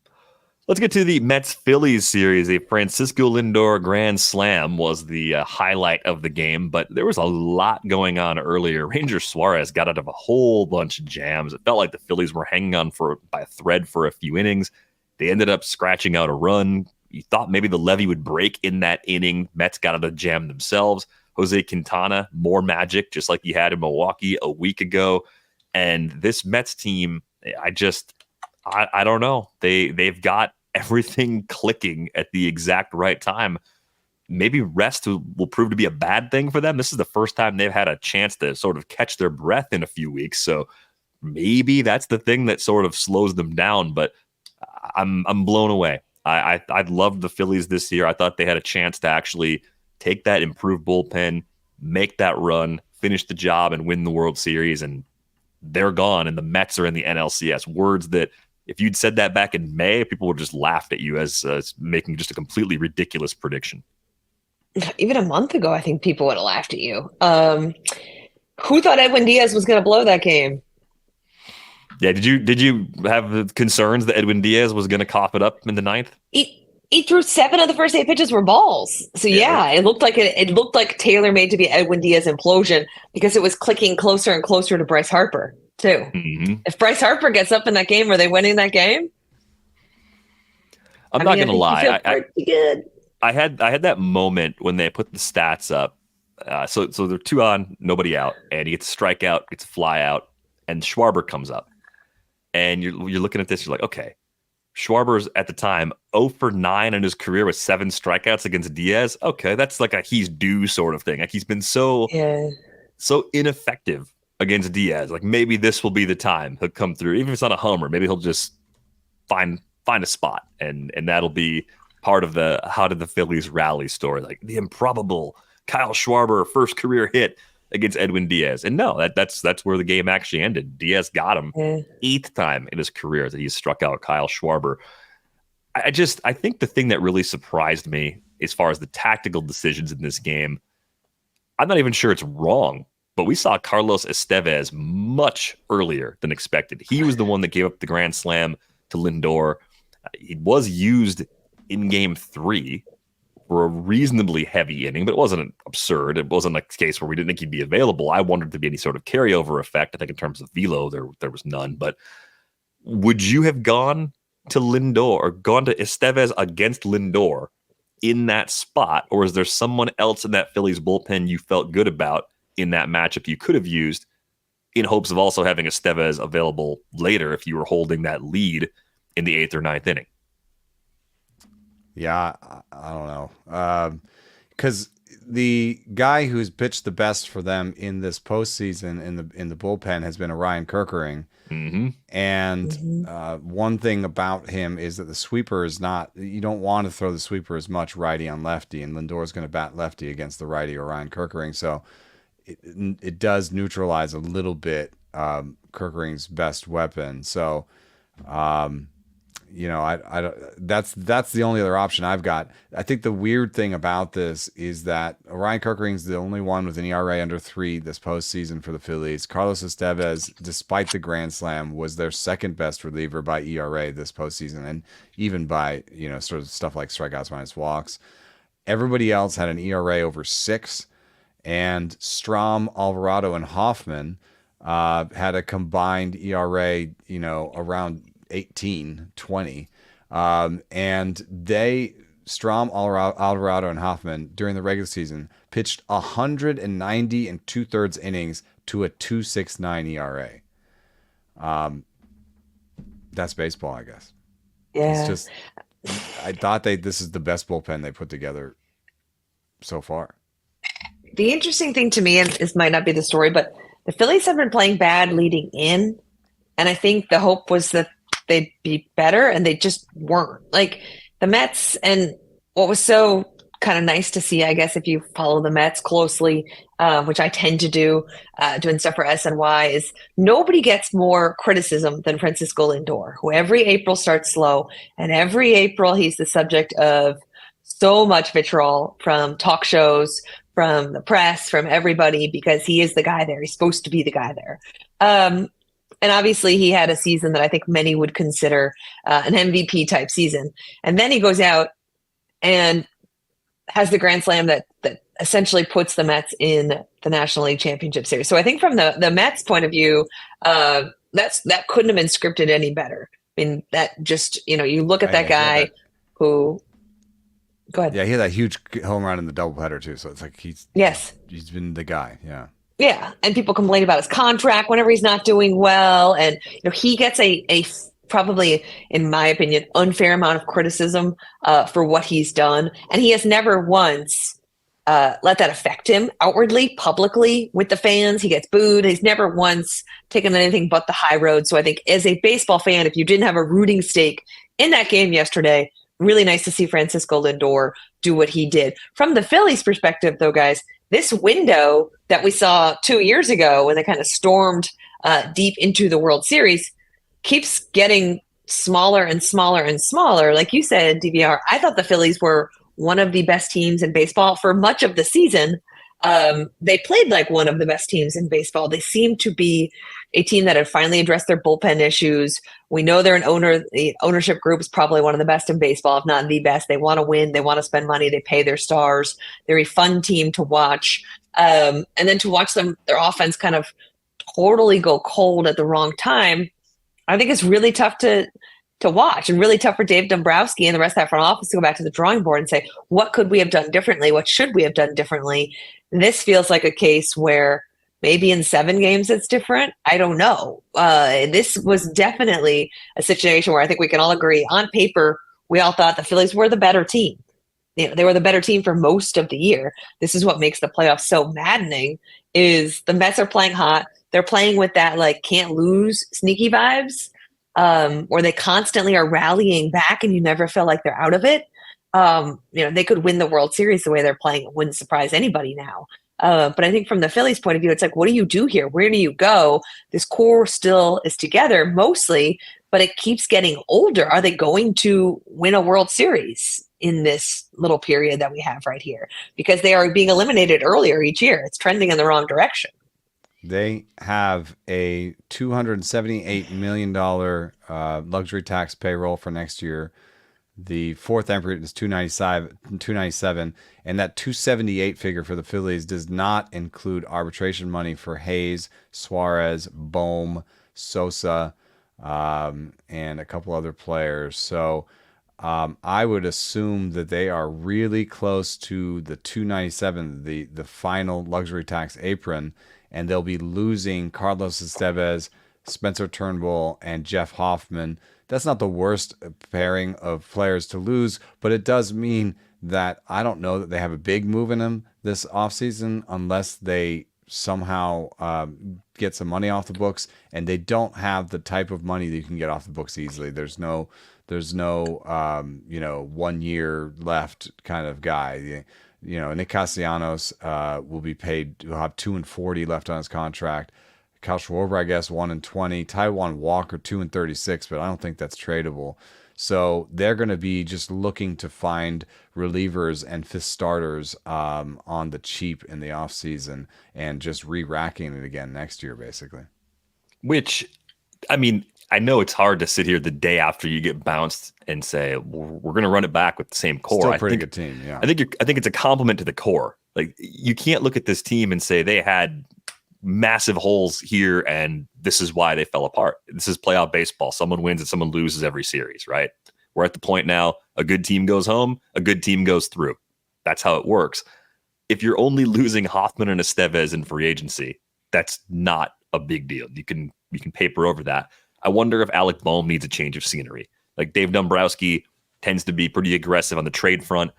Let's get to the Mets-Phillies series. A Francisco Lindor grand slam was the highlight of the game, but there was a lot going on earlier. Ranger Suarez got out of a whole bunch of jams. It felt like the Phillies were hanging on by a thread for a few innings. They ended up scratching out a run. You thought maybe the levee would break in that inning. Mets got out of the jam themselves. Jose Quintana, more magic, just like he had in Milwaukee a week ago. And this Mets team, I don't know. They've got everything clicking at the exact right time. Maybe rest will prove to be a bad thing for them. This is the first time they've had a chance to sort of catch their breath in a few weeks. So maybe that's the thing that sort of slows them down. But I'm blown away. I loved the Phillies this year. I thought they had a chance to actually take that improved bullpen, make that run, finish the job, and win the World Series. And they're gone, and the Mets are in the NLCS. Words that if you'd said that back in May, people would just laughed at you as making just a completely ridiculous prediction. Even a month ago, I think people would have laughed at you. Who thought Edwin Diaz was going to blow that game? Yeah, did you have concerns that Edwin Diaz was going to cough it up in the ninth? He threw 7 of the first 8 pitches were balls. So yeah, it looked like tailor-made to be Edwin Diaz implosion because it was clicking closer and closer to Bryce Harper too. Mm-hmm. If Bryce Harper gets up in that game, are they winning that game? I'm not going to lie. I had that moment when they put the stats up. So they're 2 on, nobody out, and he gets a strikeout, gets a fly out, and Schwarber comes up. And you're looking at this, you're like, okay, Schwarber's at the time 0 for 9 in his career with 7 strikeouts against Diaz. Okay, that's like a he's due sort of thing. Like he's been so ineffective against Diaz. Like maybe this will be the time he'll come through. Even if it's not a homer, maybe he'll just find a spot, and that'll be part of the how did the Phillies rally story. Like the improbable Kyle Schwarber first career hit against Edwin Diaz. And no, that's where the game actually ended. Diaz got him 8th time in his career that he's struck out Kyle Schwarber. I think the thing that really surprised me as far as the tactical decisions in this game, I'm not even sure it's wrong, but we saw Carlos Estevez much earlier than expected. He was the one that gave up the grand slam to Lindor. He was used in game 3 for a reasonably heavy inning, but it wasn't absurd. It wasn't like a case where we didn't think he'd be available. I wondered if there'd be any sort of carryover effect. I think in terms of velo, there was none. But would you have gone to Lindor or gone to Estevez against Lindor in that spot? Or is there someone else in that Phillies bullpen you felt good about in that matchup you could have used in hopes of also having Estevez available later if you were holding that lead in the 8th or 9th inning? Yeah, I don't know. Because the guy who's pitched the best for them in this postseason in the bullpen has been Ryan Kerkering. Mm-hmm. And one thing about him is that the sweeper is not, you don't want to throw the sweeper as much righty on lefty, and Lindor is going to bat lefty against the righty or Ryan Kerkering. So it does neutralize a little bit Kerkering's best weapon. So, that's the only other option I've got. I think the weird thing about this is that Ryan Kerkering's the only one with an ERA under 3 this postseason for the Phillies. Carlos Estevez, despite the grand slam, was their second best reliever by ERA this postseason, and even by sort of stuff like strikeouts minus walks. Everybody else had an ERA over 6, and Strom, Alvarado, and Hoffman had a combined ERA, around 18, 20. And Strom, Alvarado, and Hoffman during the regular season pitched 190 2/3 innings to a 2.69 ERA. That's baseball, I guess. Yeah. It's just, I thought this is the best bullpen they put together so far. The interesting thing to me, and this might not be the story, but the Phillies have been playing bad leading in. And I think the hope was that they'd be better, and they just weren't. Like the Mets, and what was so kind of nice to see, I guess, if you follow the Mets closely, which I tend to do, doing stuff for SNY, is nobody gets more criticism than Francisco Lindor, who every April starts slow, and every April he's the subject of so much vitriol from talk shows, from the press, from everybody, because he is the guy there. He's supposed to be the guy there. And obviously he had a season that I think many would consider an MVP type season. And then he goes out and has the grand slam that essentially puts the Mets in the National League Championship Series. So I think from the Mets point of view, that couldn't have been scripted any better. I mean, that just, you look at that guy who, go ahead. Yeah, he had that huge home run in the doubleheader too. So it's like he's been the guy. Yeah. Yeah, and people complain about his contract whenever he's not doing well, and he gets a probably, in my opinion, unfair amount of criticism for what he's done, and he has never once let that affect him outwardly, publicly with the fans. He gets booed. He's never once taken anything but the high road. So I think as a baseball fan, if you didn't have a rooting stake in that game yesterday, really nice to see Francisco Lindor do what he did. From the Phillies' perspective, though, guys, this window that we saw 2 years ago when they kind of stormed deep into the World Series keeps getting smaller and smaller and smaller. Like you said, DVR, I thought the Phillies were one of the best teams in baseball for much of the season. They played like one of the best teams in baseball. They seem to be a team that had finally addressed their bullpen issues. We know they're the ownership group is probably one of the best in baseball, if not the best. They want to win. They want to spend money. They pay their stars. They're a fun team to watch. And then to watch their offense kind of totally go cold at the wrong time, I think it's really tough to watch, and really tough for Dave Dombrowski and the rest of that front office to go back to the drawing board and say, what could we have done differently? What should we have done differently? This feels like a case where maybe in 7 games it's different. I don't know. This was definitely a situation where I think we can all agree on paper, we all thought the Phillies were the better team. They were the better team for most of the year. This is what makes the playoffs so maddening is the Mets are playing hot. They're playing with that like can't lose sneaky vibes, where they constantly are rallying back and you never feel like they're out of it. They could win the World Series the way they're playing. It wouldn't surprise anybody now. But I think from the Phillies point of view, it's like, what do you do here? Where do you go? This core still is together mostly, but it keeps getting older. Are they going to win a World Series in this little period that we have right here? Because they are being eliminated earlier each year. It's trending in the wrong direction. They have a $278 million luxury tax payroll for next year. The fourth entry is 297, and that 278 figure for the Phillies does not include arbitration money for Hayes, Suarez, Bohm, Sosa, and a couple other players. So I would assume that they are really close to the 297, the final luxury tax apron, and they'll be losing Carlos Estevez, Spencer Turnbull, and Jeff Hoffman. That's not the worst pairing of players to lose, but it does mean that I don't know that they have a big move in them this offseason unless they somehow get some money off the books, and they don't have the type of money that you can get off the books easily. There's no 1 year left kind of guy. Nick Castellanos will be paid. Will have 2 and 40 left on his contract. Kyle Schwarber, I guess, 1 and 20. Taijuan Walker, 2 and 36, but I don't think that's tradable. So they're going to be just looking to find relievers and fifth starters on the cheap in the offseason and just re-racking it again next year, basically. Which, I mean, I know it's hard to sit here the day after you get bounced and say, we're going to run it back with the same core. Still a pretty good team, yeah. I think it's a compliment to the core. Like, you can't look at this team and say they had massive holes here and this is why they fell apart. This is playoff baseball. Someone wins and someone loses every series, right? We're at the point now, a good team goes home, a good team goes through. That's how it works. If you're only losing Hoffman and Estevez in free agency, that's not a big deal. You can paper over that. I wonder if Alec Bohm needs a change of scenery. Like Dave Dombrowski tends to be pretty aggressive on the trade front.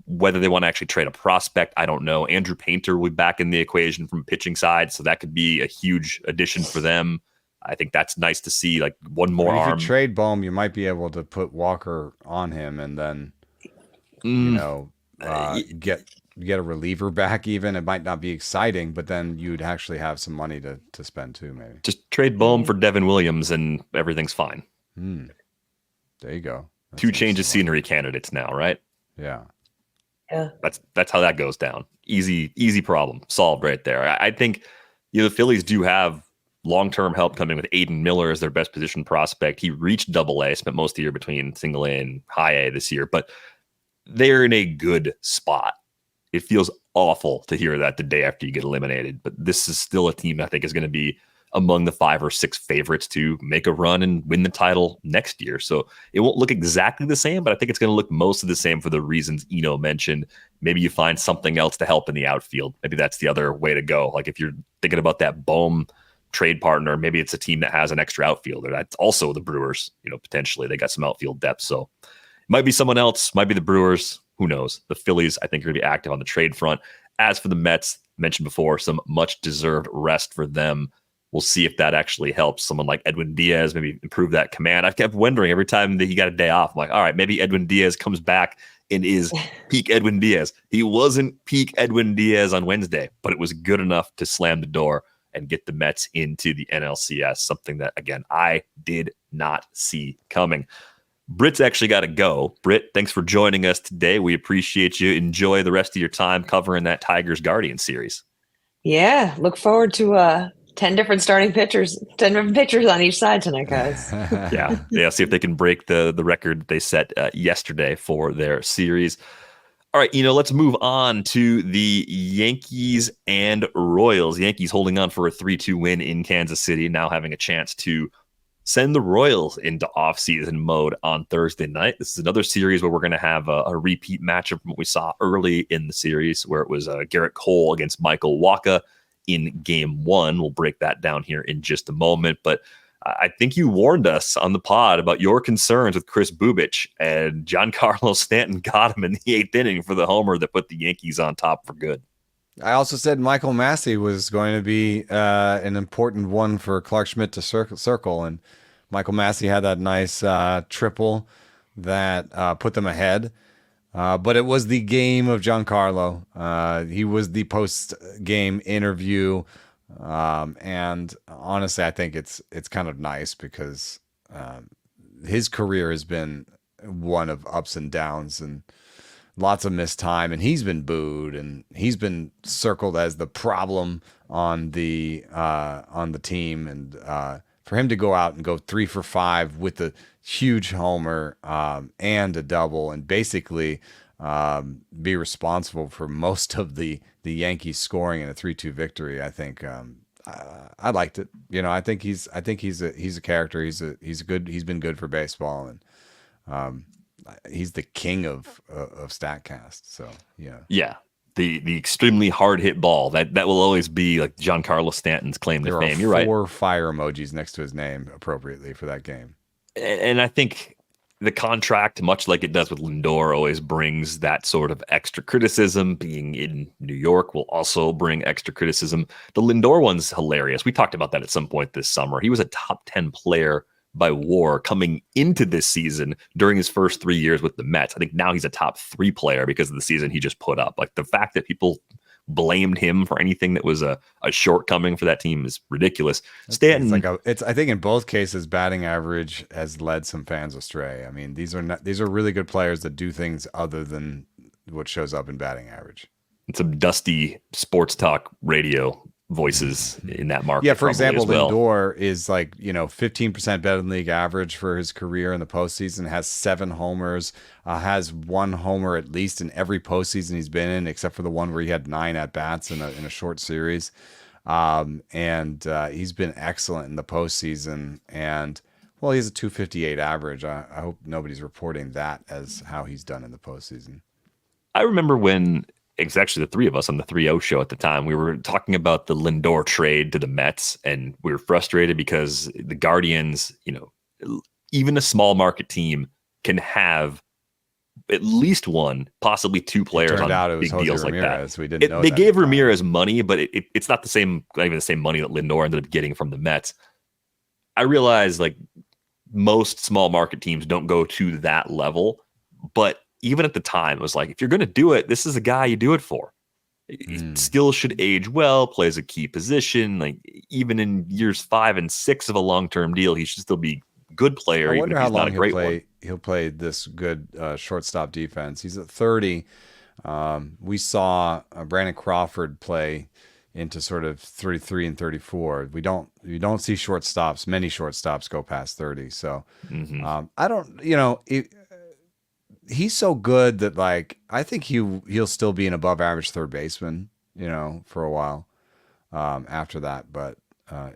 Whether they want to actually trade a prospect, I don't know. Andrew Painter will be back in the equation from pitching side, so that could be a huge addition for them. I think that's nice to see, like one more arm. If you trade Bohm, you might be able to put Walker on him and then, get a reliever back even. It might not be exciting, but then you'd actually have some money to spend too, maybe. Just trade Bohm for Devin Williams and everything's fine. There you go. Two change of scenery candidates now, right? Yeah. Yeah. That's how that goes down. Easy problem solved right there. I think the Phillies do have long-term help coming with Aiden Miller as their best position prospect. He reached Double-A, spent most of the year between Single A and High A this year, but they're in a good spot. It feels awful to hear that the day after you get eliminated, but this is still a team I think is going to be among the 5 or 6 favorites to make a run and win the title next year. So it won't look exactly the same, but I think it's going to look most of the same for the reasons Eno mentioned. Maybe you find something else to help in the outfield. Maybe that's the other way to go. Like if you're thinking about that Bohm trade partner, maybe it's a team that has an extra outfielder. That's also the Brewers, potentially. They got some outfield depth. So it might be someone else, might be the Brewers. Who knows? The Phillies, I think, are going to be active on the trade front. As for the Mets, mentioned before, some much deserved rest for them. We'll see if that actually helps someone like Edwin Diaz, maybe improve that command. I've kept wondering every time that he got a day off, I'm like, all right, maybe Edwin Diaz comes back and is peak Edwin Diaz. He wasn't peak Edwin Diaz on Wednesday, but it was good enough to slam the door and get the Mets into the NLCS, something that, again, I did not see coming. Britt's actually got to go. Britt, thanks for joining us today. We appreciate you. Enjoy the rest of your time covering that Tigers Guardian series. Yeah, look forward to 10 different starting pitchers, 10 different pitchers on each side tonight, guys. Yeah. See if they can break the record they set yesterday for their series. All right, let's move on to the Yankees and Royals. Yankees holding on for a 3-2 win in Kansas City, now having a chance to send the Royals into offseason mode on Thursday night. This is another series where we're going to have a repeat matchup from what we saw early in the series, where it was Gerrit Cole against Michael Wacha in game 1. We'll break that down here in just a moment. But I think you warned us on the pod about your concerns with Chris Bubich, and Giancarlo Stanton got him in the 8th inning for the homer that put the Yankees on top for good. I also said Michael Massey was going to be an important one for Clark Schmidt to circle, and Michael Massey had that nice triple that put them ahead. But it was the game of Giancarlo. He was the post-game interview, and honestly, I think it's kind of nice because his career has been one of ups and downs and lots of missed time, and he's been booed, and he's been circled as the problem on the team, and for him to go out and go 3 for 5 with a huge homer and a double, and basically be responsible for most of the Yankees scoring in a 3-2 victory, I think I liked it. I think he's a character. He's been good for baseball, and he's the king of Statcast. So yeah. The extremely hard hit ball that will always be like Giancarlo Stanton's claim to fame. You're right. 4 fire emojis next to his name appropriately for that game. And I think the contract, much like it does with Lindor, always brings that sort of extra criticism. Being in New York will also bring extra criticism. The Lindor one's hilarious. We talked about that at some point this summer. He was a top 10 player by WAR coming into this season during his first 3 years with the Mets. I think now he's a top 3 player because of the season he just put up. Like the fact that people blamed him for anything that was a shortcoming for that team is ridiculous. Stanton, I think in both cases, batting average has led some fans astray. I mean, these are really good players that do things other than what shows up in batting average. It's some dusty sports talk radio voices in that market. Yeah, for example, well. Lindor is 15% better than league average for his career in the postseason, has 7 homers, has 1 homer at least in every postseason he's been in, except for the one where he had 9 at-bats in a short series. And he's been excellent in the postseason. And, well, he has a 258 average. I hope nobody's reporting that as how he's done in the postseason. I remember when it's actually the three of us on the 3-0 show at the time. We were talking about the Lindor trade to the Mets, and we were frustrated because the Guardians, even a small market team can have at least one, possibly two players on big deals like that. We didn't know they gave Ramirez money, but it's not not even the same money that Lindor ended up getting from the Mets. I realize like most small market teams don't go to that level, but even at the time, it was like, if you're going to do it, this is a guy you do it for. Still should age well, plays a key position. Like even in years 5 and 6 of a long-term deal, he should still be a good player. I wonder even if how he's long not a great one. He'll play this good shortstop defense. He's at 30. We saw Brandon Crawford play into sort of 33 and 34. We don't see many shortstops go past 30. So I don't, he's so good that like I think he'll still be an above average third baseman, for a while after that. But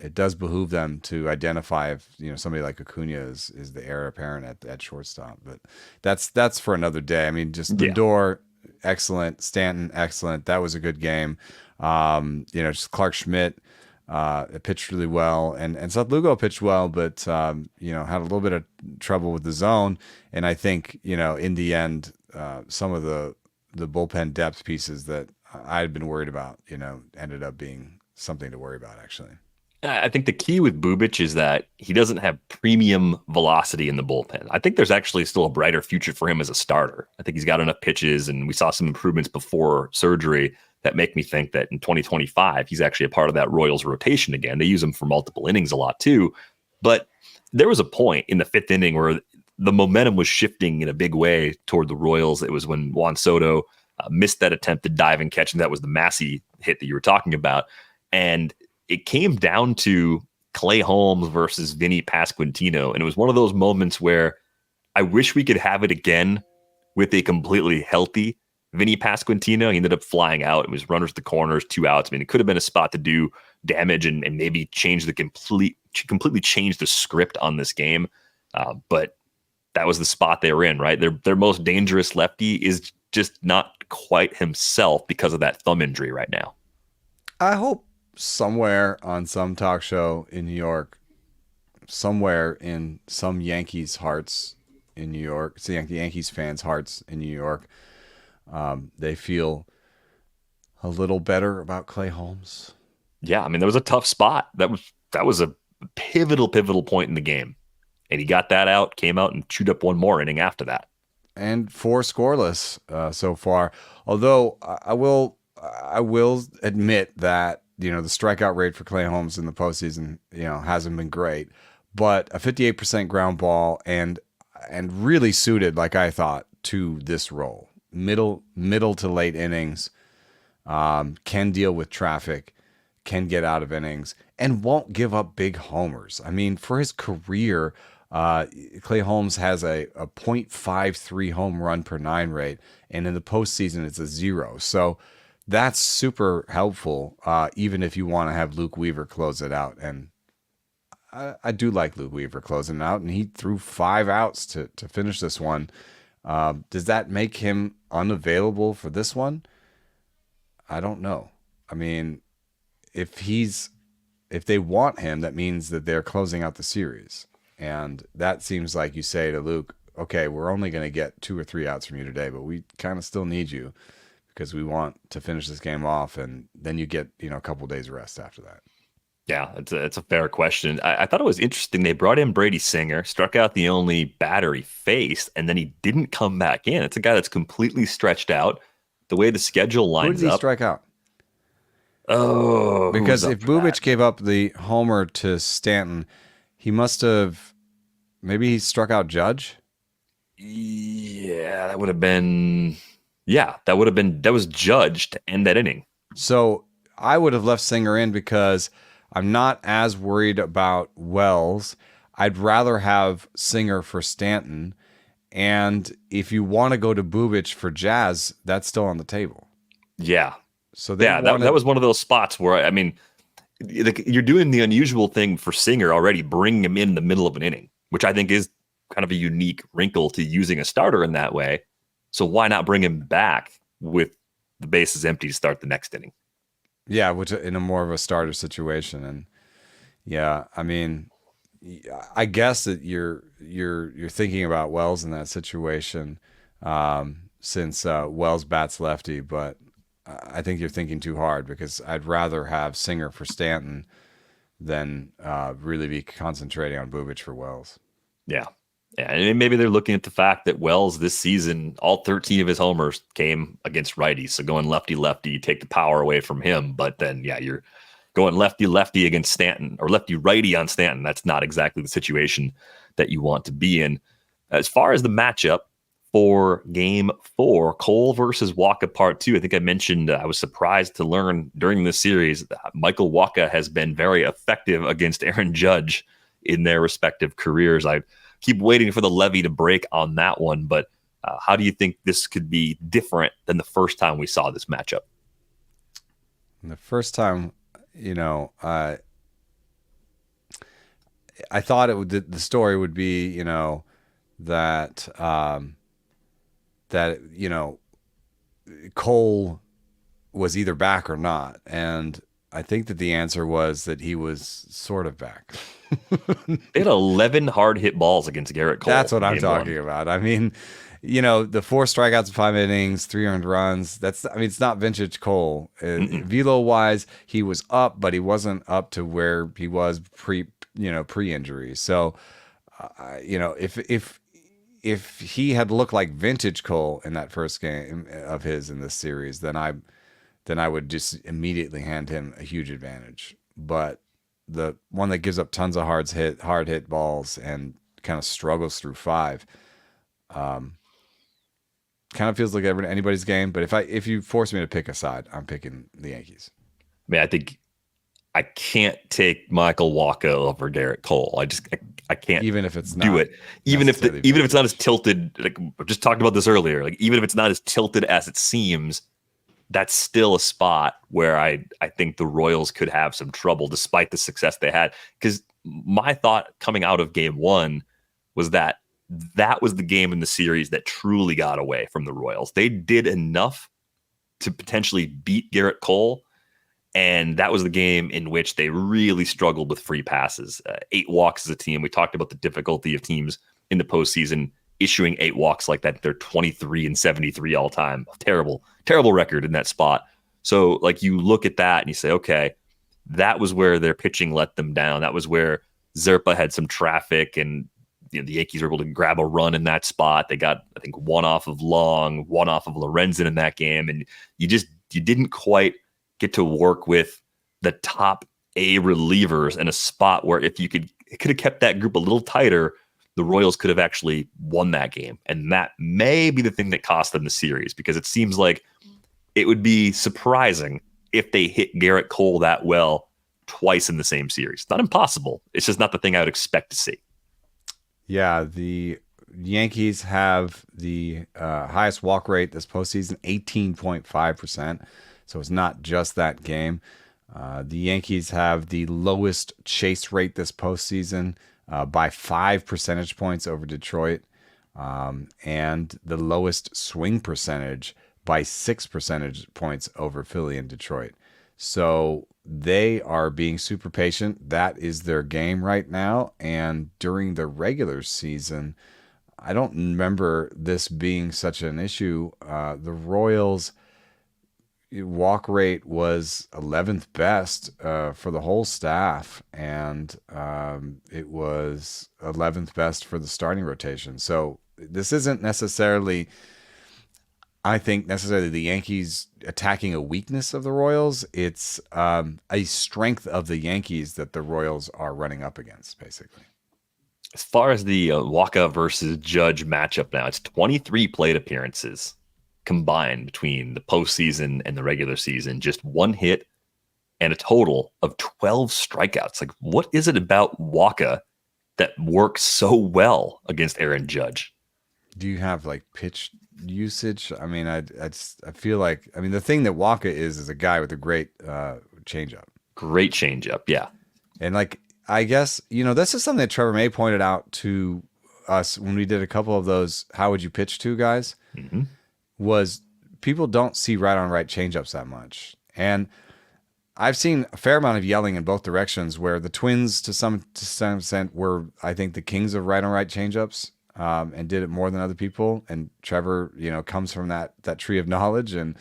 it does behoove them to identify if somebody like Acuna is the heir apparent at shortstop. But that's for another day. I mean, just Lindor, excellent. Stanton, excellent. That was a good game. Just Clark Schmidt pitched really well, and Seth Lugo pitched well, but had a little bit of trouble with the zone. And I think in the end, some of the bullpen depth pieces that I had been worried about, ended up being something to worry about actually. I think the key with Bubic is that he doesn't have premium velocity in the bullpen. I think there's actually still a brighter future for him as a starter. I think he's got enough pitches, and we saw some improvements before surgery that make me think that in 2025, he's actually a part of that Royals rotation again. They use him for multiple innings a lot too. But there was a point in the 5th inning where the momentum was shifting in a big way toward the Royals. It was when Juan Soto missed that attempted dive and catch, and that was the Massey hit that you were talking about. And it came down to Clay Holmes versus Vinny Pasquantino. And it was one of those moments where I wish we could have it again with a completely healthy Vinny Pasquantino. He ended up flying out. It was runners to corners, 2 outs. I mean, it could have been a spot to do damage and maybe completely change the script on this game. But that was the spot they were in, right? Their most dangerous lefty is just not quite himself because of that thumb injury right now. I hope somewhere on some talk show in New York, somewhere in some Yankees hearts in New York, Yankees fans' hearts in New York, they feel a little better about Clay Holmes. Yeah, I mean, there was a tough spot. That was a pivotal point in the game. And he got that out, came out, and chewed up one more inning after that. And 4 scoreless so far. Although I will admit that the strikeout rate for Clay Holmes in the postseason hasn't been great, but a 58% ground ball and really suited, like I thought, to this role. Middle to late innings, can deal with traffic, can get out of innings, and won't give up big homers. I mean, for his career, Clay Holmes has a .53 home run per 9 rate, and in the postseason it's a 0. So that's super helpful, even if you want to have Luke Weaver close it out. And I do like Luke Weaver closing it out, and he threw 5 outs to finish this one. Does that make him unavailable for this one? I don't know. I mean, if they want him, that means that they're closing out the series. And that seems like you say to Luke, okay, we're only going to get 2 or 3 outs from you today, but we kind of still need you because we want to finish this game off. And then you get, a couple of days rest after that. Yeah, it's a fair question. I thought it was interesting. They brought in Brady Singer, struck out the only batter he faced, and then he didn't come back in. It's a guy that's completely stretched out. The way the schedule lines up. Who did he strike out? Oh, because if Bubic gave up the homer to Stanton, he must have, maybe he struck out Judge. Yeah, that was Judge to end that inning. So I would have left Singer in because I'm not as worried about Wells. I'd rather have Singer for Stanton. And if you want to go to Bubic for Jazz, that's still on the table. Yeah. So that was one of those spots where, I mean, you're doing the unusual thing for Singer already, bringing him in the middle of an inning, which I think is kind of a unique wrinkle to using a starter in that way. So why not bring him back with the base is empty to start the next inning. Yeah, which in a more of a starter situation. And yeah, I mean, I guess that you're thinking about Wells in that situation, since Wells bats lefty, but I think you're thinking too hard, because I'd rather have Singer for Stanton than really be concentrating on Bubic for Wells. Yeah. Yeah, and maybe they're looking at the fact that Wells this season, all 13 of his homers came against righties. So going lefty-lefty, you take the power away from him. But then, yeah, you're going lefty-lefty against Stanton, or lefty-righty on Stanton. That's not exactly the situation that you want to be in. As far as the matchup for Game 4, Cole versus Wacha Part 2, I think I mentioned I was surprised to learn during this series that Michael Wacha has been very effective against Aaron Judge in their respective careers. I keep waiting for the levee to break on that one, but how do you think this could be different than the first time we saw this matchup? The first time, I thought the story would be, that Cole was either back or not, and I think that the answer was that he was sort of back. They had 11 hard hit balls against Gerrit Cole. That's what I'm talking about. I mean, the 4 strikeouts in 5 innings, 3 earned runs. It's not vintage Cole. Velo wise, he was up, but he wasn't up to where he was pre-injury. So, if he had looked like vintage Cole in that first game of his in this series, then I would just immediately hand him a huge advantage. But the one that gives up tons of hard hit balls and kind of struggles through 5, kind of feels like anybody's game. But if you force me to pick a side, I'm picking the Yankees. I mean, I think I can't take Michael Wacha over Gerrit Cole. I can't, even if it's do it. Even if it's not as tilted. Like we just talked about this earlier. Like even if it's not as tilted as it seems, that's still a spot where I think the Royals could have some trouble despite the success they had. Because my thought coming out of Game 1 was that was the game in the series that truly got away from the Royals. They did enough to potentially beat Gerrit Cole, and that was the game in which they really struggled with free passes. 8 walks as a team. We talked about the difficulty of teams in the postseason issuing 8 walks like that. They're 23-73 all time. Terrible record in that spot. So like you look at that and you say, okay, that was where their pitching let them down. That was where Zerpa had some traffic, and the Yankees were able to grab a run in that spot. They got, I think, 1 off of Long, 1 off of Lorenzen in that game. And you didn't quite get to work with the top A relievers in a spot where if it could have kept that group a little tighter, the Royals could have actually won that game. And that may be the thing that cost them the series, because it seems like it would be surprising if they hit Gerrit Cole that well twice in the same series. It's not impossible. It's just not the thing I would expect to see. Yeah, the Yankees have the highest walk rate this postseason, 18.5%. So it's not just that game. The Yankees have the lowest chase rate this postseason by 5 percentage points over Detroit, and the lowest swing percentage by 6 percentage points over Philly and Detroit. So they are being super patient. That is their game right now. And during the regular season, I don't remember this being such an issue. The Royals' walk rate was 11th best for the whole staff, and it was 11th best for the starting rotation. So this isn't necessarily, I think, necessarily the Yankees attacking a weakness of the Royals. It's a strength of the Yankees that the Royals are running up against, basically. As far as the Wacha versus Judge matchup now, it's 23 plate appearances combined between the postseason and the regular season. Just 1 hit and a total of 12 strikeouts. Like, what is it about Wacha that works so well against Aaron Judge? Do you have like pitch usage? I mean, I feel like, I mean, the thing that Wacha is a guy with a great changeup. Great changeup, yeah. And like, I guess, this is something that Trevor May pointed out to us when we did a couple of those "How would you pitch to" guys, was people don't see right on right changeups that much. And I've seen a fair amount of yelling in both directions where the Twins to some extent were, I think, the kings of right on right changeups, and did it more than other people. And Trevor, comes from that tree of knowledge. And,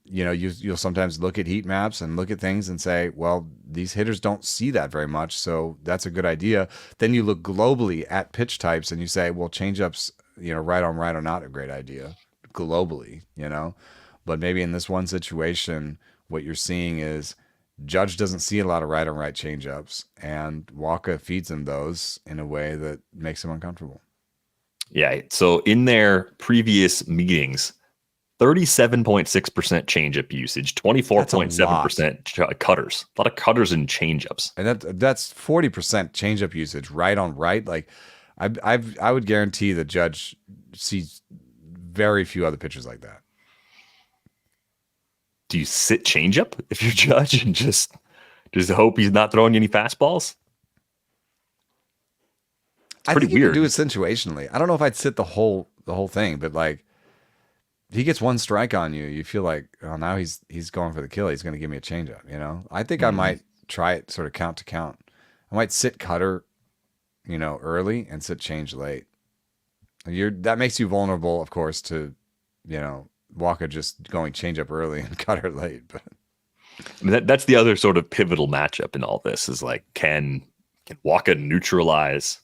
you'll sometimes look at heat maps and look at things and say, well, these hitters don't see that very much. So that's a good idea. Then you look globally at pitch types and you say, well, changeups, right on right are not a great idea globally, but maybe in this one situation, what you're seeing is Judge doesn't see a lot of right on right changeups, and Wacha feeds him those in a way that makes him uncomfortable. Yeah. So in their previous meetings, 37.6% changeup usage, 24.7% cutters. A lot of cutters and changeups. And that's 40% changeup usage right on right. Like I would guarantee that Judge sees very few other pitchers like that. Do you sit changeup if you're Judge and just hope he's not throwing you any fastballs? I think you can do it situationally. I don't know if I'd sit the whole thing, but like if he gets one strike on you, you feel like, oh, now he's going for the kill. He's going to give me a changeup. I think I might try it sort of count to count. I might sit cutter, early and sit change late. That makes you vulnerable, of course, to Wacha just going change up early and cutter late. But that's the other sort of pivotal matchup in all this is like, can Wacha neutralize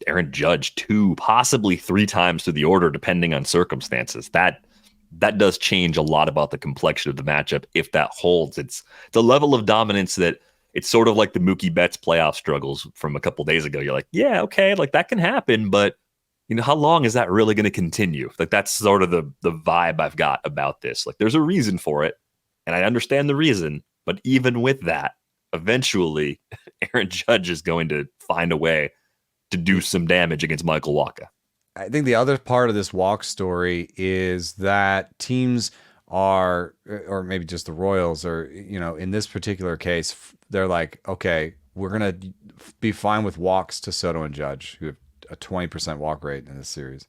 Aaron Judge 2, possibly 3 times through the order, depending on circumstances? That does change a lot about the complexion of the matchup if that holds. It's the level of dominance that it's sort of like the Mookie Betts playoff struggles from a couple days ago. You're like, yeah, okay, like that can happen, but how long is that really going to continue? Like that's sort of the vibe I've got about this. Like there's a reason for it, and I understand the reason, but even with that, eventually Aaron Judge is going to find a way to do some damage against Michael Wacha. I think the other part of this walk story is that teams are, or maybe just the Royals are, in this particular case, they're like, okay, we're going to be fine with walks to Soto and Judge, who have a 20% walk rate in this series.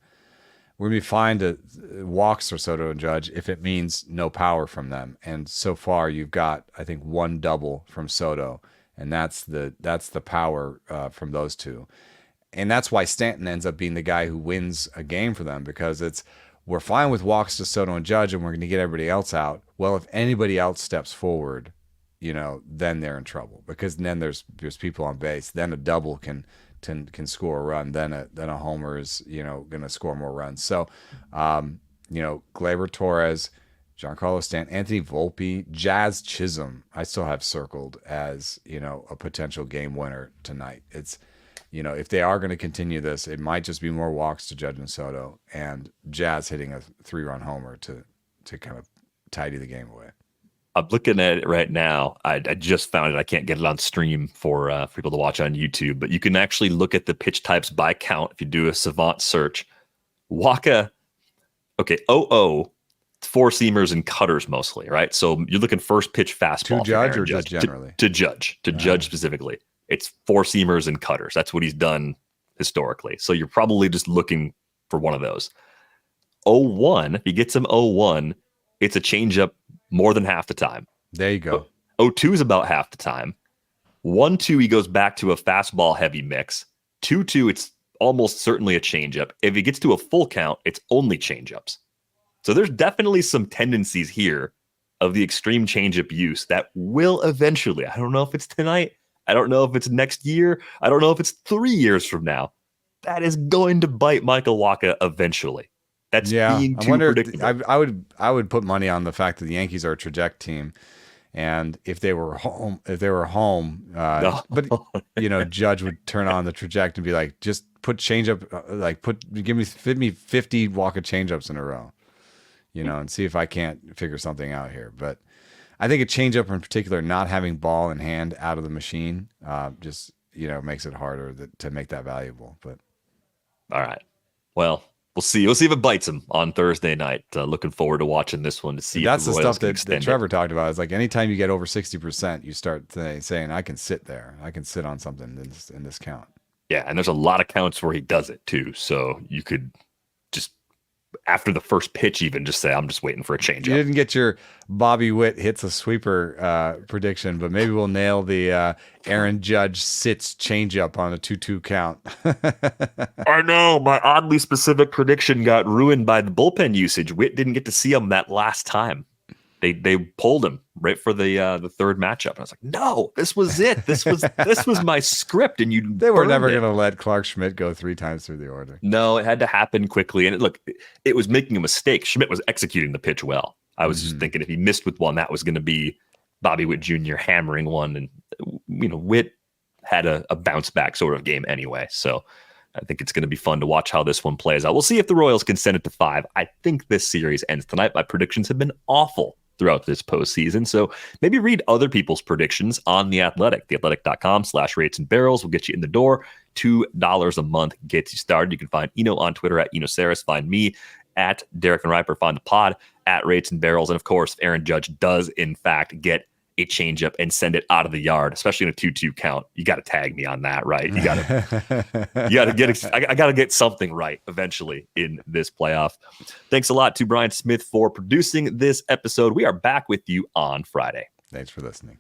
We're going to be fine to walks for Soto and Judge if it means no power from them. And so far you've got, I think, 1 double from Soto, and that's the power from those two. And that's why Stanton ends up being the guy who wins a game for them, because we're fine with walks to Soto and Judge and we're going to get everybody else out. Well, if anybody else steps forward, then they're in trouble, because then there's people on base. Then a double can score a run. Then a homer is going to score more runs. So, Gleyber Torres, Giancarlo Stanton, Anthony Volpe, Jazz Chisholm, I still have circled as a potential game winner tonight. It's if they are going to continue this, it might just be more walks to Judge and Soto, and Jazz hitting a 3-run homer to kind of tidy the game away. I'm looking at it right now. I just found it. I can't get it on stream for people to watch on YouTube, but you can actually look at the pitch types by count if you do a savant search. Wacha, okay, 0-0, 4-seamers and cutters mostly, right? So you're looking first pitch fastball. To Judge or just generally? To Judge specifically. It's 4-seamers and cutters. That's what he's done historically. So you're probably just looking for one of those. 0-1, if he gets him 0-1, it's a changeup more than half the time. There you go. 0-2 is about half the time. 1-2, he goes back to a fastball heavy mix. 2-2, it's almost certainly a changeup. If he gets to a full count, it's only changeups. So there's definitely some tendencies here of the extreme changeup use that will eventually, I don't know if it's tonight, I don't know if it's next year, I don't know if it's 3 years from now, that is going to bite Michael Wacha eventually. That's being too predictable. I would put money on the fact that the Yankees are a traject team, and if they were home, but Judge would turn on the traject and be like, just put changeup, give me 50 Wacha changeups in a row, and see if I can't figure something out here. But I think a changeup in particular, not having ball in hand out of the machine, just makes it harder to make that valuable. But all right, well. We'll see. We'll see if it bites him on Thursday night. Looking forward to watching this one to see. That's the stuff that Trevor talked about. Is like anytime you get over 60%, you start saying, "I can sit there. I can sit on something in this count." Yeah, and there's a lot of counts where he does it too. So you could just after the first pitch, even just say, I'm just waiting for a changeup. You didn't get your Bobby Witt hits a sweeper prediction, but maybe we'll nail the Aaron Judge sits changeup on a 2-2 count. I know, my oddly specific prediction got ruined by the bullpen usage. Witt didn't get to see him that last time. They pulled him right for the third matchup. And I was like, no, this was it. This was my script. And they were never going to let Clark Schmidt go 3 times through the order. No, it had to happen quickly. And it was making a mistake. Schmidt was executing the pitch well. I was just thinking if he missed with one, that was going to be Bobby Witt Jr. hammering one. And, Witt had a bounce back sort of game anyway. So I think it's going to be fun to watch how this one plays out. We'll see if the Royals can send it to 5. I think this series ends tonight. My predictions have been awful throughout this postseason. So maybe read other people's predictions on The Athletic. TheAthletic.com/rates and barrels will get you in the door. $2 a month gets you started. You can find Eno on Twitter at EnoSaris. Find me at Derek and Riper. Find the pod at Rates and Barrels. And of course, if Aaron Judge does in fact get a changeup and send it out of the yard, especially in a 2-2 count, you got to tag me on that, right? You got to get. I got to get something right eventually in this playoff. Thanks a lot to Brian Smith for producing this episode. We are back with you on Friday. Thanks for listening.